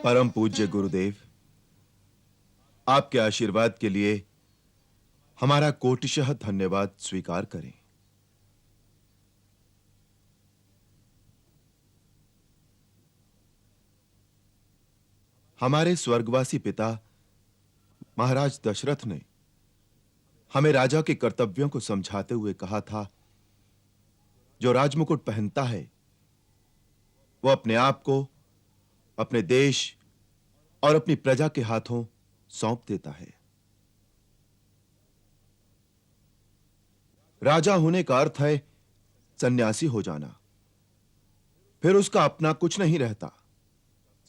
S2: परम पूज्य गुरुदेव, आपके आशीर्वाद के लिए हमारा कोटिशः धन्यवाद स्वीकार करें। हमारे स्वर्गवासी पिता महाराज दशरथ ने हमें राजा के कर्तव्यों को समझाते हुए कहा था, जो राजमुकुट पहनता है वो अपने आप को अपने देश और अपनी प्रजा के हाथों सौंप देता है। राजा होने का अर्थ है सन्यासी हो जाना। फिर उसका अपना कुछ नहीं रहता,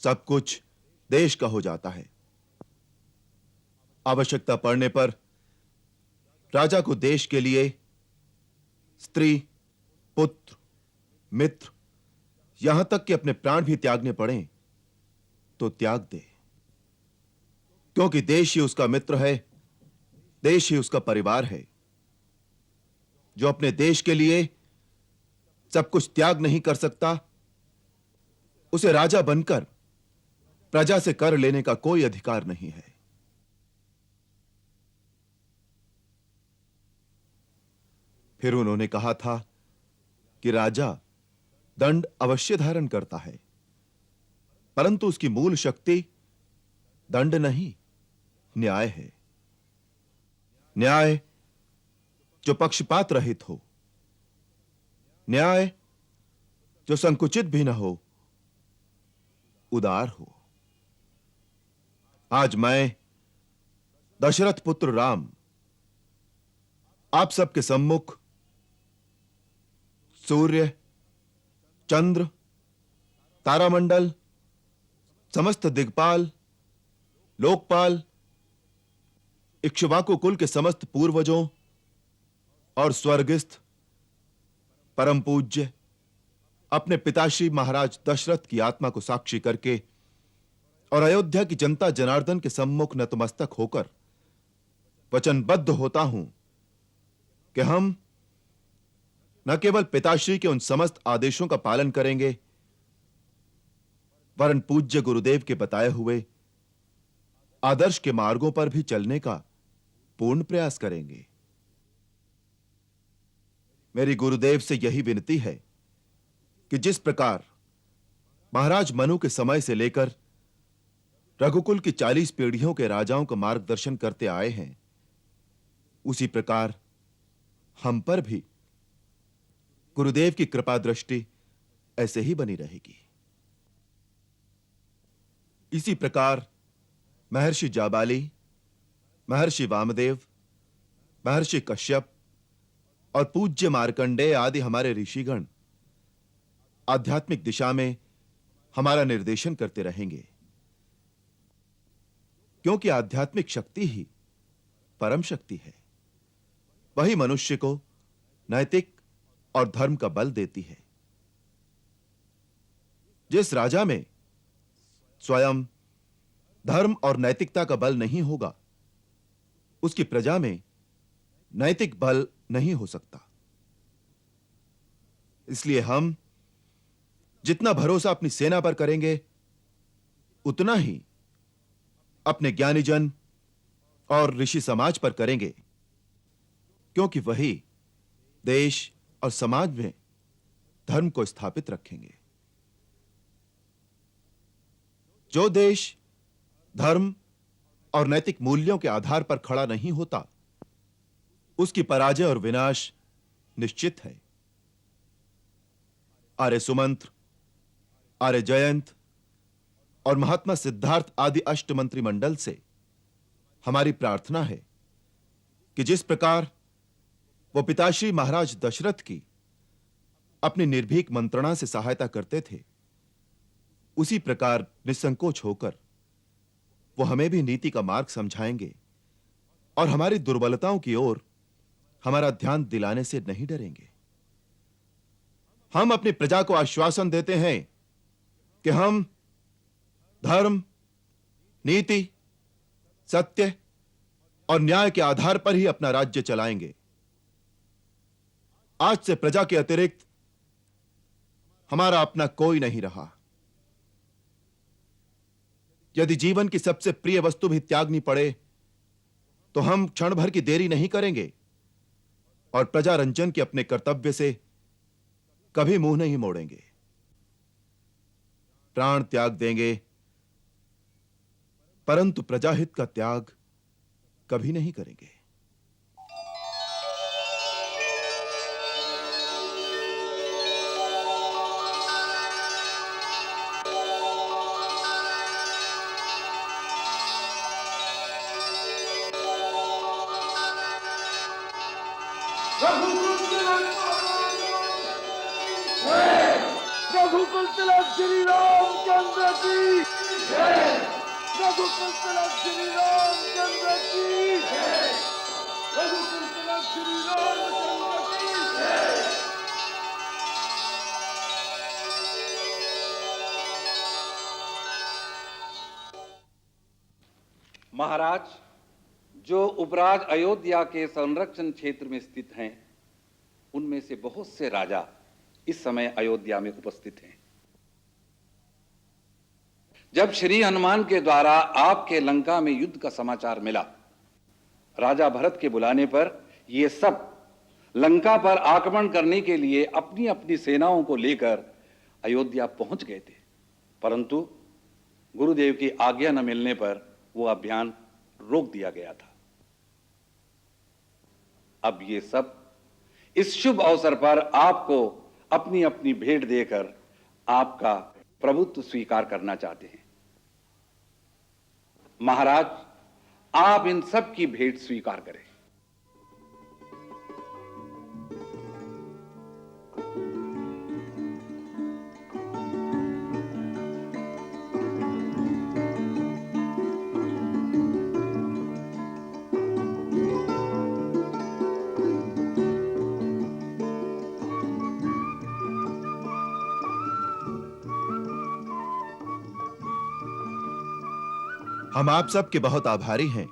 S2: सब कुछ देश का हो जाता है। आवश्यकता पड़ने पर राजा को देश के लिए स्त्री, पुत्र, मित्र, यहां तक कि अपने प्राण भी त्यागने पड़े तो त्याग दे, क्योंकि देश ही उसका मित्र है, देश ही उसका परिवार है। जो अपने देश के लिए सब कुछ त्याग नहीं कर सकता, उसे राजा बनकर प्रजा से कर लेने का कोई अधिकार नहीं है। फिर उन्होंने कहा था कि राजा दंड अवश्य धारण करता है, परंतु उसकी मूल शक्ति दंड नहीं, न्याय है। न्याय जो पक्षपात रहित हो, न्याय जो संकुचित भी न हो, उदार हो। आज मैं दशरथ पुत्र राम आप सबके सम्मुख सूर्य, चंद्र, तारामंडल, समस्त दिग्पाल, लोकपाल, इक्ष्वाकु कुल के समस्त पूर्वजों और स्वर्गस्थ परम पूज्य अपने पिताश्री महाराज दशरथ की आत्मा को साक्षी करके और अयोध्या की जनता जनार्दन के सम्मुख नतमस्तक होकर वचनबद्ध होता हूं कि हम न केवल पिताश्री के उन समस्त आदेशों का पालन करेंगे, वरन पूज्य गुरुदेव के बताए हुए आदर्श के मार्गों पर भी चलने का पूर्ण प्रयास करेंगे। मेरी गुरुदेव से यही विनती है कि जिस प्रकार महाराज मनु के समय से लेकर रघुकुल की 40 पीढ़ियों के राजाओं का मार्गदर्शन करते आए हैं, उसी प्रकार हम पर भी गुरुदेव की कृपा दृष्टि ऐसे ही बनी रहेगी। इसी प्रकार महर्षि जाबाली, महर्षि वामदेव, महर्षि कश्यप और पूज्य मार्कंडेय आदि हमारे ऋषिगण आध्यात्मिक दिशा में हमारा निर्देशन करते रहेंगे, क्योंकि आध्यात्मिक शक्ति ही परम शक्ति है। वही मनुष्य को नैतिक और धर्म का बल देती है। जिस राजा में स्वयं धर्म और नैतिकता का बल नहीं होगा, उसकी प्रजा में नैतिक बल नहीं हो सकता। इसलिए हम जितना भरोसा अपनी सेना पर करेंगे, उतना ही अपने ज्ञानीजन और ऋषि समाज पर करेंगे, क्योंकि वही देश और समाज में धर्म को स्थापित रखेंगे। जो देश धर्म और नैतिक मूल्यों के आधार पर खड़ा नहीं होता, उसकी पराजय और विनाश निश्चित है। आर्य सुमंत्र, आर्य जयंत और महात्मा सिद्धार्थ आदि अष्टमंत्रिमंडल से हमारी प्रार्थना है कि जिस प्रकार वो पिताश्री महाराज दशरथ की अपनी निर्भीक मंत्रणा से सहायता करते थे, उसी प्रकार निसंकोच होकर वो हमें भी नीति का मार्ग समझाएंगे और हमारी दुर्बलताओं की ओर हमारा ध्यान दिलाने से नहीं डरेंगे। हम अपनी प्रजा को आश्वासन देते हैं कि हम धर्म, नीति, सत्य और न्याय के आधार पर ही अपना राज्य चलाएंगे। आज से प्रजा के अतिरिक्त हमारा अपना कोई नहीं रहा। यदि जीवन की सबसे प्रिय वस्तु भी त्यागनी पड़े, तो हम क्षण भर की देरी नहीं करेंगे और प्रजा रंजन के अपने कर्तव्य से कभी मुंह नहीं मोड़ेंगे। प्राण त्याग देंगे, परंतु प्रजाहित का त्याग कभी नहीं करेंगे।
S7: रघुकुल तिलक श्री रामचंद्र की जय। रघुकुल तिलक श्री रामचंद्र की जय। रघुकुल तिलक श्री रामचंद्र की जय।
S19: महाराज, जो उपराज अयोध्या के संरक्षण क्षेत्र में स्थित हैं, उनमें से बहुत से राजा इस समय अयोध्या में उपस्थित हैं। जब श्री हनुमान के द्वारा आपके लंका में युद्ध का समाचार मिला, राजा भरत के बुलाने पर ये सब लंका पर आक्रमण करने के लिए अपनी अपनी सेनाओं को लेकर अयोध्या पहुंच गए थे, परंतु गुरुदेव की आज्ञा न मिलने पर वो अभियान रोक दिया गया था। अब ये सब इस शुभ अवसर पर आपको अपनी अपनी भेंट देकर आपका प्रभुत्व स्वीकार करना चाहते हैं। महाराज, आप इन सब की भेंट स्वीकार करें।
S2: हम आप सबके बहुत आभारी हैं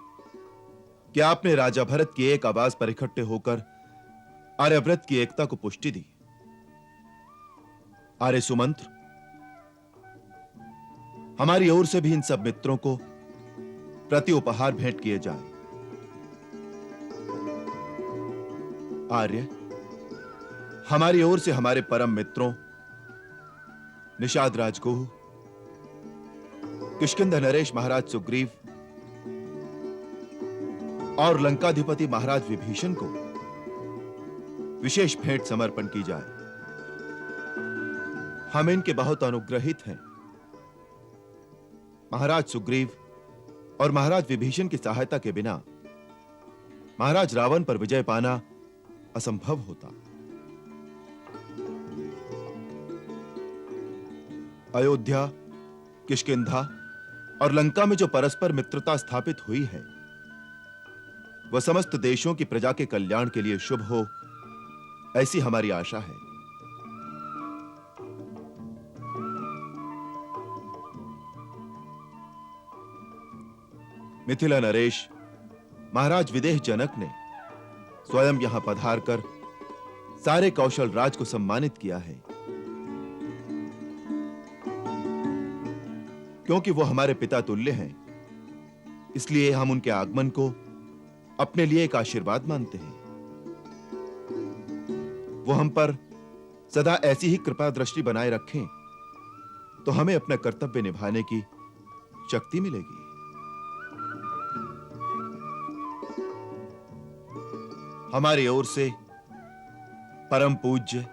S2: कि आपने राजा भरत की एक आवाज पर इकट्ठे होकर आर्यव्रत की एकता को पुष्टि दी। आर्य सुमंत्र, हमारी ओर से भी इन सब मित्रों को प्रति उपहार भेंट किए जाए। आर्य, हमारी ओर से हमारे परम मित्रों निषाद राजगुह, किष्किंधा नरेश महाराज सुग्रीव और लंकाधिपति महाराज विभीषण को विशेष भेंट समर्पण की जाए। हम इनके बहुत अनुग्रहित हैं। महाराज सुग्रीव और महाराज विभीषण की सहायता के बिना महाराज रावण पर विजय पाना असंभव होता। अयोध्या, किष्किंधा और लंका में जो परस्पर मित्रता स्थापित हुई है, वह समस्त देशों की प्रजा के कल्याण के लिए शुभ हो, ऐसी हमारी आशा है। मिथिला नरेश महाराज विदेह जनक ने स्वयं यहां पधार कर सारे कौशल राज को सम्मानित किया है, क्योंकि वो हमारे पिता तुल्य हैं। इसलिए हम उनके आगमन को अपने लिए एक आशीर्वाद मानते हैं। वो हम पर सदा ऐसी ही कृपा दृष्टि बनाए रखें तो हमें अपना कर्तव्य निभाने की शक्ति मिलेगी। हमारी ओर से परम पूज्य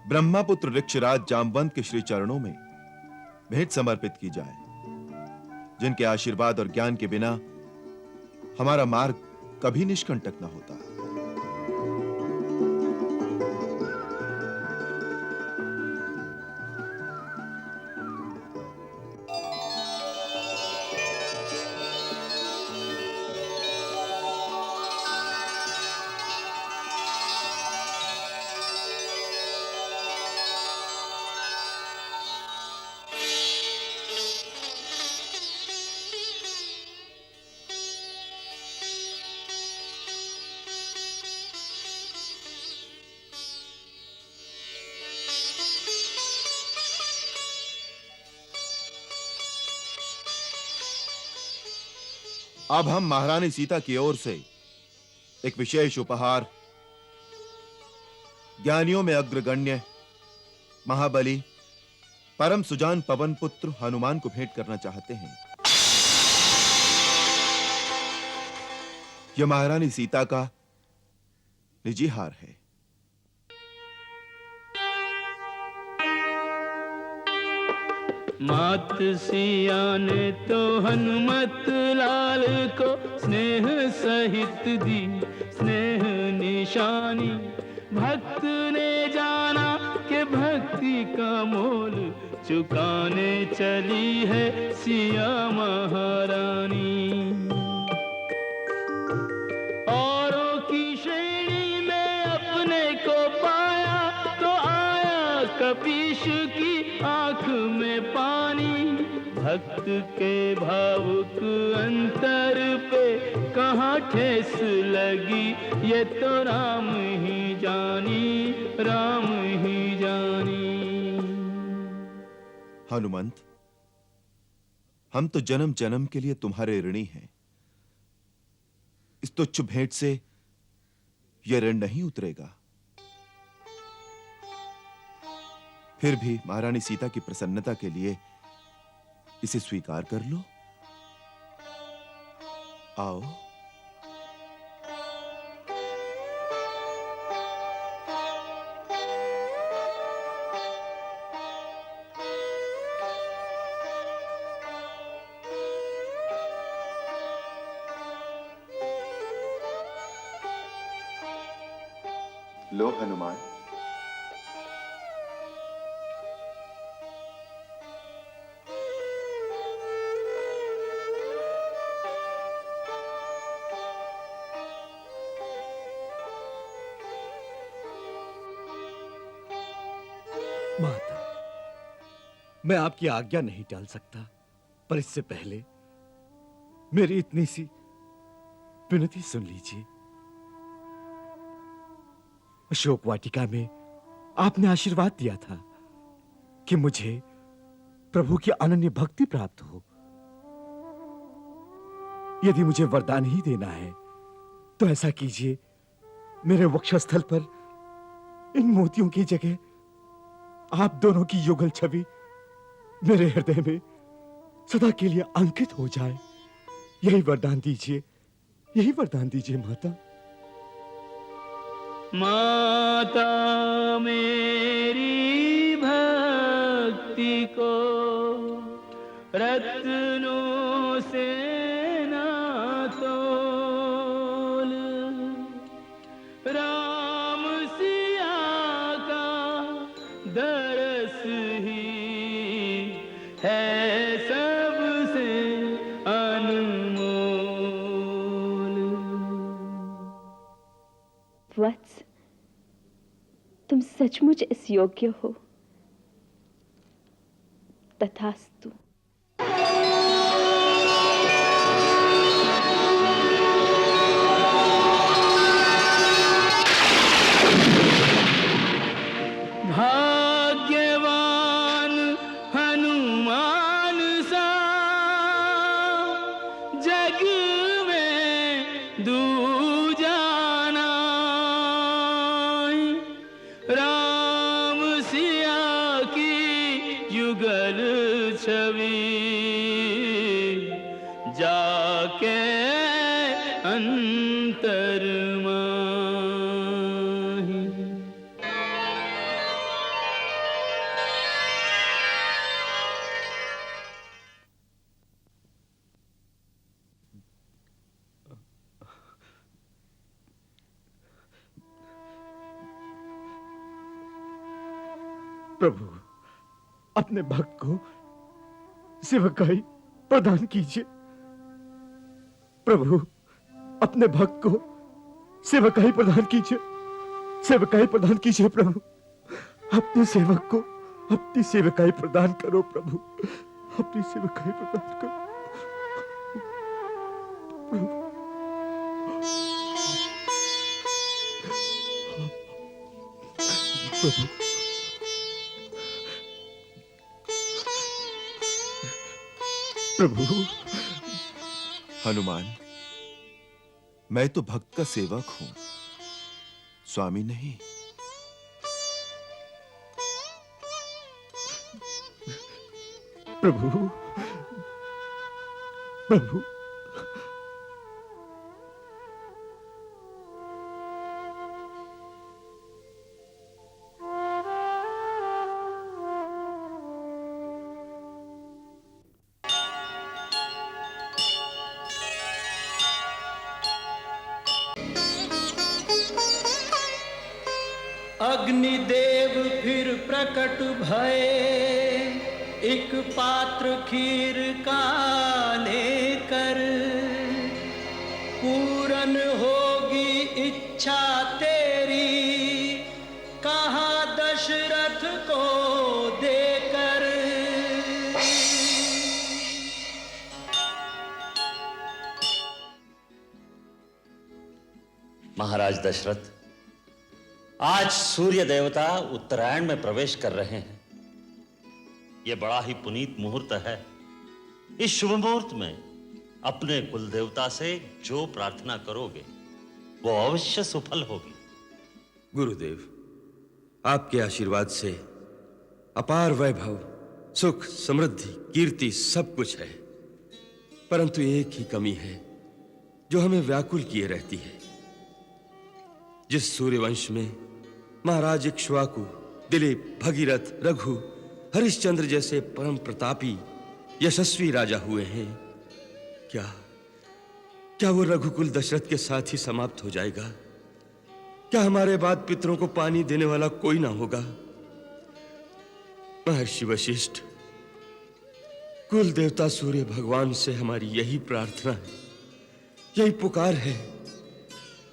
S2: ब्रह्मपुत्र ऋक्षराज जामवंत के श्री चरणों में भेंट समर्पित की जाए, जिनके आशीर्वाद और ज्ञान के बिना हमारा मार्ग कभी निष्कंटक न होता। अब हम महारानी सीता की ओर से एक विशेष उपहार ज्ञानियों में अग्रगण्य महाबली परम सुजान पवन पुत्र हनुमान को भेंट करना चाहते हैं। यह महारानी सीता का निजी हार है।
S20: मात सिया ने तो हनुमत लाल को स्नेह सहित दी स्नेह निशानी। भक्त ने जाना कि भक्ति का मोल चुकाने चली है सिया महारानी। औरों की श्रेणी में अपने को पाया तो आया कपीश की आंख में पानी। भक्त के भावुक अंतर पे कहाँ ठेस लगी ये तो राम ही जानी, राम ही जानी।
S2: हनुमंत, हम तो जन्म जन्म के लिए तुम्हारे ऋणी हैं। इस तुच्छ भेंट से यह ऋण नहीं उतरेगा। फिर भी महारानी सीता की प्रसन्नता के लिए इसे स्वीकार कर लो। आओ। लो हनुमान,
S4: माता, मैं आपकी आज्ञा नहीं टाल सकता, पर इससे पहले मेरी इतनी सी विनती सुन लीजिए। अशोक वाटिका में आपने आशीर्वाद दिया था कि मुझे प्रभु की अनन्य भक्ति प्राप्त हो। यदि मुझे वरदान ही देना है तो ऐसा कीजिए, मेरे वक्षस्थल पर इन मोतियों की जगह आप दोनों की युगल छवि मेरे हृदय में सदा के लिए अंकित हो जाए। यही वरदान दीजिए, यही वरदान दीजिए माता।
S20: माता मेरी भक्ति को रत्नों से ना तोल। राम सिया का दरस ही है सबसे अनमोल।
S10: वत्स, तुम सचमुच इस योग्य हो। तथास्तु।
S20: छवि जाके अंतर माही।
S18: प्रभु, अपने भक्त को सेवकाई प्रदान कीजिए। प्रभु, अपने भक्त को सेवकाई प्रदान कीजिए, सेवकाई प्रदान कीजिए। प्रभु, अपने सेवक को अपनी सेवकाई प्रदान करो। प्रभु, अपनी सेवकाई प्रदान करो। प्रभु, प्रभु,
S2: प्रभु। हनुमान, मैं तो भक्त का सेवक हूं, स्वामी नहीं।
S18: प्रभु, प्रभु,
S20: अग्निदेव फिर प्रकट भये, एक पात्र खीर का लेकर। पूर्ण होगी इच्छा तेरी, कहा दशरथ को देकर।
S13: महाराज दशरथ, आज सूर्य देवता उत्तरायण में प्रवेश कर रहे हैं। यह बड़ा ही पुनीत मुहूर्त है। इस शुभ मुहूर्त में अपने कुल देवता से जो प्रार्थना करोगे वो अवश्य सफल होगी।
S3: गुरुदेव, आपके आशीर्वाद से अपार वैभव, सुख, समृद्धि, कीर्ति सब कुछ है, परंतु एक ही कमी है जो हमें व्याकुल किए रहती है। जिस सूर्यवंश में महाराज इक्ष्वाकु, दिलीप, भगीरथ, रघु, हरिश्चंद्र जैसे परम प्रतापी यशस्वी राजा हुए हैं, क्या वो रघुकुल दशरथ के साथ ही समाप्त हो जाएगा? क्या हमारे बाद पितरों को पानी देने वाला कोई ना होगा? महर्षि वशिष्ठ, कुल देवता सूर्य भगवान से हमारी यही प्रार्थना है, यही पुकार है।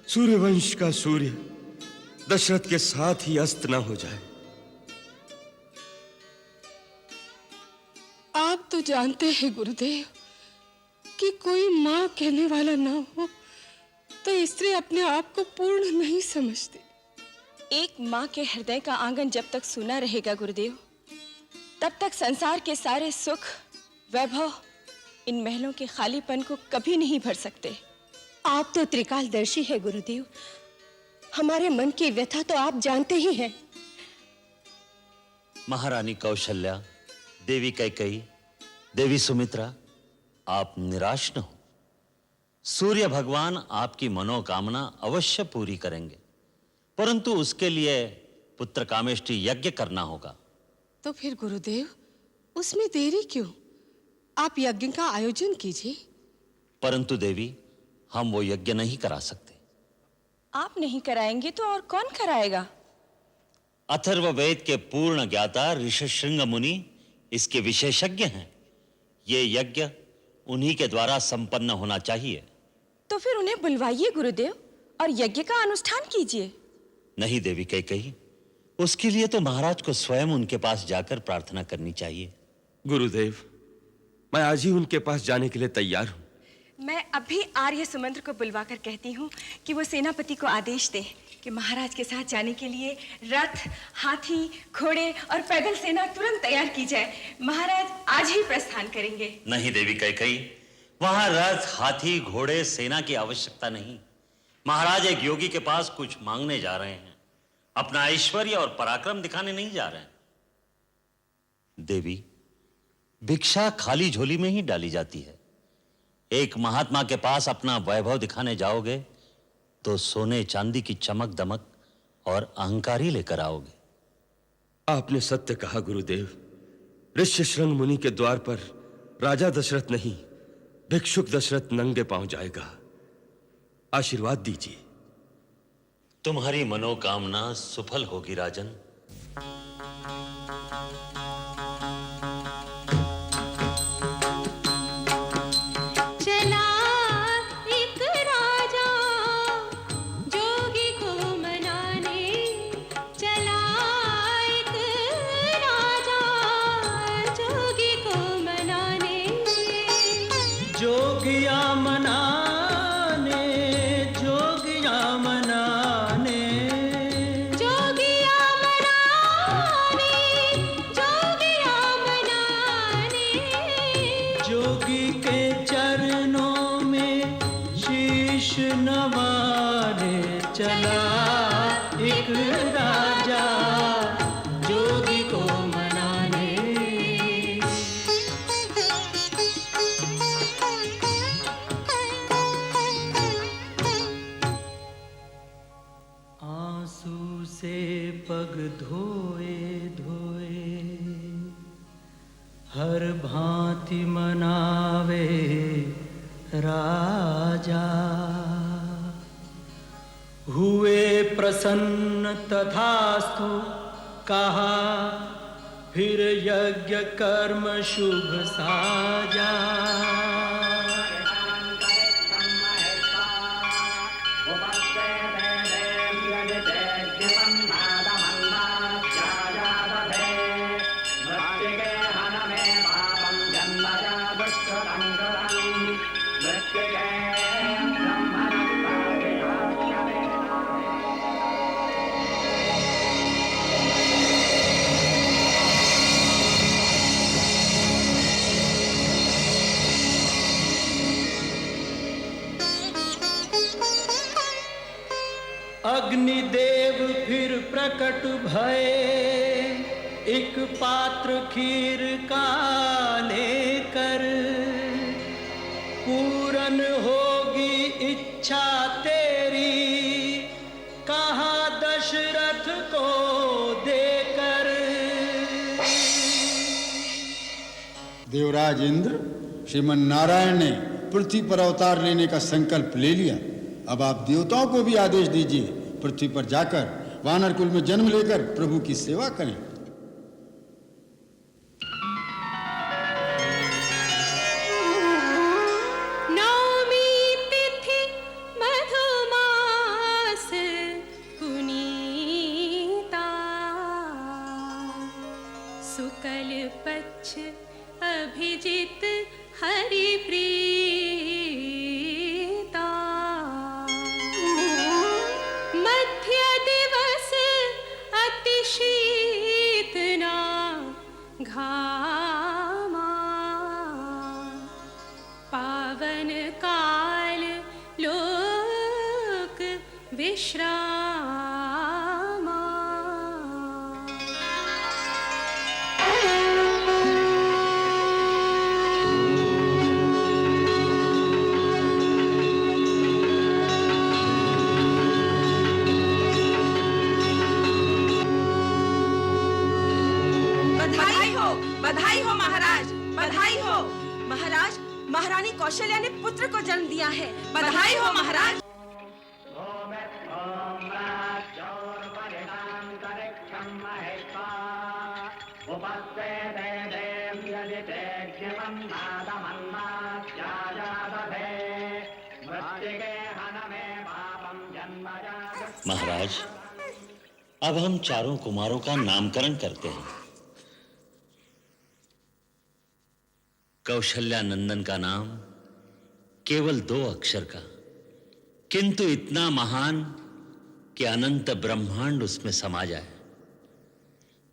S3: सूर्यवंश का सूर्य दशरथ के साथ ही अस्त ना हो जाए।
S14: आप तो जानते हैं गुरुदेव कि कोई माँ कहने वाला ना हो तो स्त्री अपने आप को पूर्ण नहीं समझती।
S10: एक माँ के हृदय का आंगन जब तक सूना रहेगा गुरुदेव, तब तक संसार के सारे सुख, वैभव इन महलों के खालीपन को कभी नहीं भर सकते।
S21: आप तो त्रिकालदर्शी है गुरुदेव, हमारे मन की व्यथा तो आप जानते ही हैं।
S13: महारानी कौशल्या, देवी कैकेयी, देवी सुमित्रा, आप निराश न हो। सूर्य भगवान आपकी मनोकामना अवश्य पूरी करेंगे, परंतु उसके लिए पुत्र कामेष्टि यज्ञ करना होगा।
S14: तो फिर गुरुदेव, उसमें देरी क्यों? आप यज्ञ का आयोजन कीजिए।
S13: परंतु देवी, हम वो यज्ञ नहीं करा सकते।
S10: आप नहीं कराएंगे तो और कौन कराएगा?
S13: अथर्ववेद के पूर्ण ज्ञाता ऋषशृंग मुनि इसके विशेषज्ञ हैं। ये यज्ञ उन्हीं के द्वारा संपन्न होना चाहिए।
S10: तो फिर उन्हें बुलवाइए गुरुदेव और यज्ञ का अनुष्ठान कीजिए।
S13: नहीं देवी कैकेयी, उसके लिए तो महाराज को स्वयं उनके पास जाकर प्रार्थना करनी चाहिए।
S3: गुरुदेव, मैं आज ही उनके पास जाने के लिए तैयार हूं।
S10: मैं अभी आर्य सुमंत्र को बुलवाकर कहती हूँ कि वो सेनापति को आदेश दे कि महाराज के साथ जाने के लिए रथ, हाथी, घोड़े और पैदल सेना तुरंत तैयार की जाए। महाराज आज ही प्रस्थान करेंगे।
S13: नहीं देवी कैकेयी, वहां रथ, हाथी, घोड़े, सेना की आवश्यकता नहीं। महाराज एक योगी के पास कुछ मांगने जा रहे हैं, अपना ऐश्वर्य और पराक्रम दिखाने नहीं जा रहे हैं। देवी, भिक्षा खाली झोली में ही डाली जाती है। एक महात्मा के पास अपना वैभव दिखाने जाओगे तो सोने चांदी की चमक दमक और अहंकार ही लेकर आओगे।
S3: आपने सत्य कहा गुरुदेव। ऋष्यशृंग मुनि के द्वार पर राजा दशरथ नहीं, भिक्षुक दशरथ नंगे पांव जाएगा। आशीर्वाद दीजिए।
S13: तुम्हारी मनोकामना सफल होगी राजन।
S11: चला एक राजा जोगी को मनाने, चला एक राजा जोगी को मनाने।
S20: जोगिया मनाने, जोगिया मनाने,
S11: जोगिया मनाने, जोगिया मनाने।
S20: जोगी के चरणों में शीश नवाने, चला एक राजा जोगी को मनाने। आंसू से पग धोए धोए हर भांति मनावे राजा। हुए प्रसन्न तथास्तु कहा, फिर यज्ञ कर्म शुभ साजा। अग्निदेव फिर प्रकट भये, एक पात्र खीर का लेकर। पूरन होगी इच्छा तेरी, कहा दशरथ को देकर।
S8: देवराज इंद्र, श्रीमन नारायण ने पृथ्वी पर अवतार लेने का संकल्प ले लिया। अब आप देवताओं को भी आदेश दीजिए, पृथ्वी पर जाकर वानर कुल में जन्म लेकर प्रभु की सेवा करें।
S11: नवमी तिथि मधुमास पुनीता, शुक्ल पक्ष अभिजित हरि प्रीता। मध्य दिवस अति शीतना घामा, पावन काल लोक विश्रामा।
S5: बधाई हो महाराज, बधाई हो महाराज। महारानी कौशल्या ने पुत्र को जन्म दिया है। बधाई हो महाराज।
S13: महाराज, अब हम चारों कुमारों का नामकरण करते हैं। कौशल्या नंदन का नाम केवल 2 अक्षर का, किंतु इतना महान कि अनंत ब्रह्मांड उसमें समा जाए।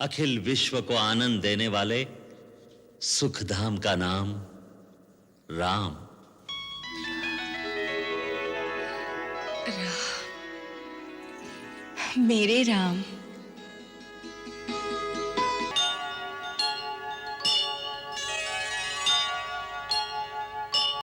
S13: अखिल विश्व को आनंद देने वाले सुखधाम का नाम राम।
S5: मेरे राम,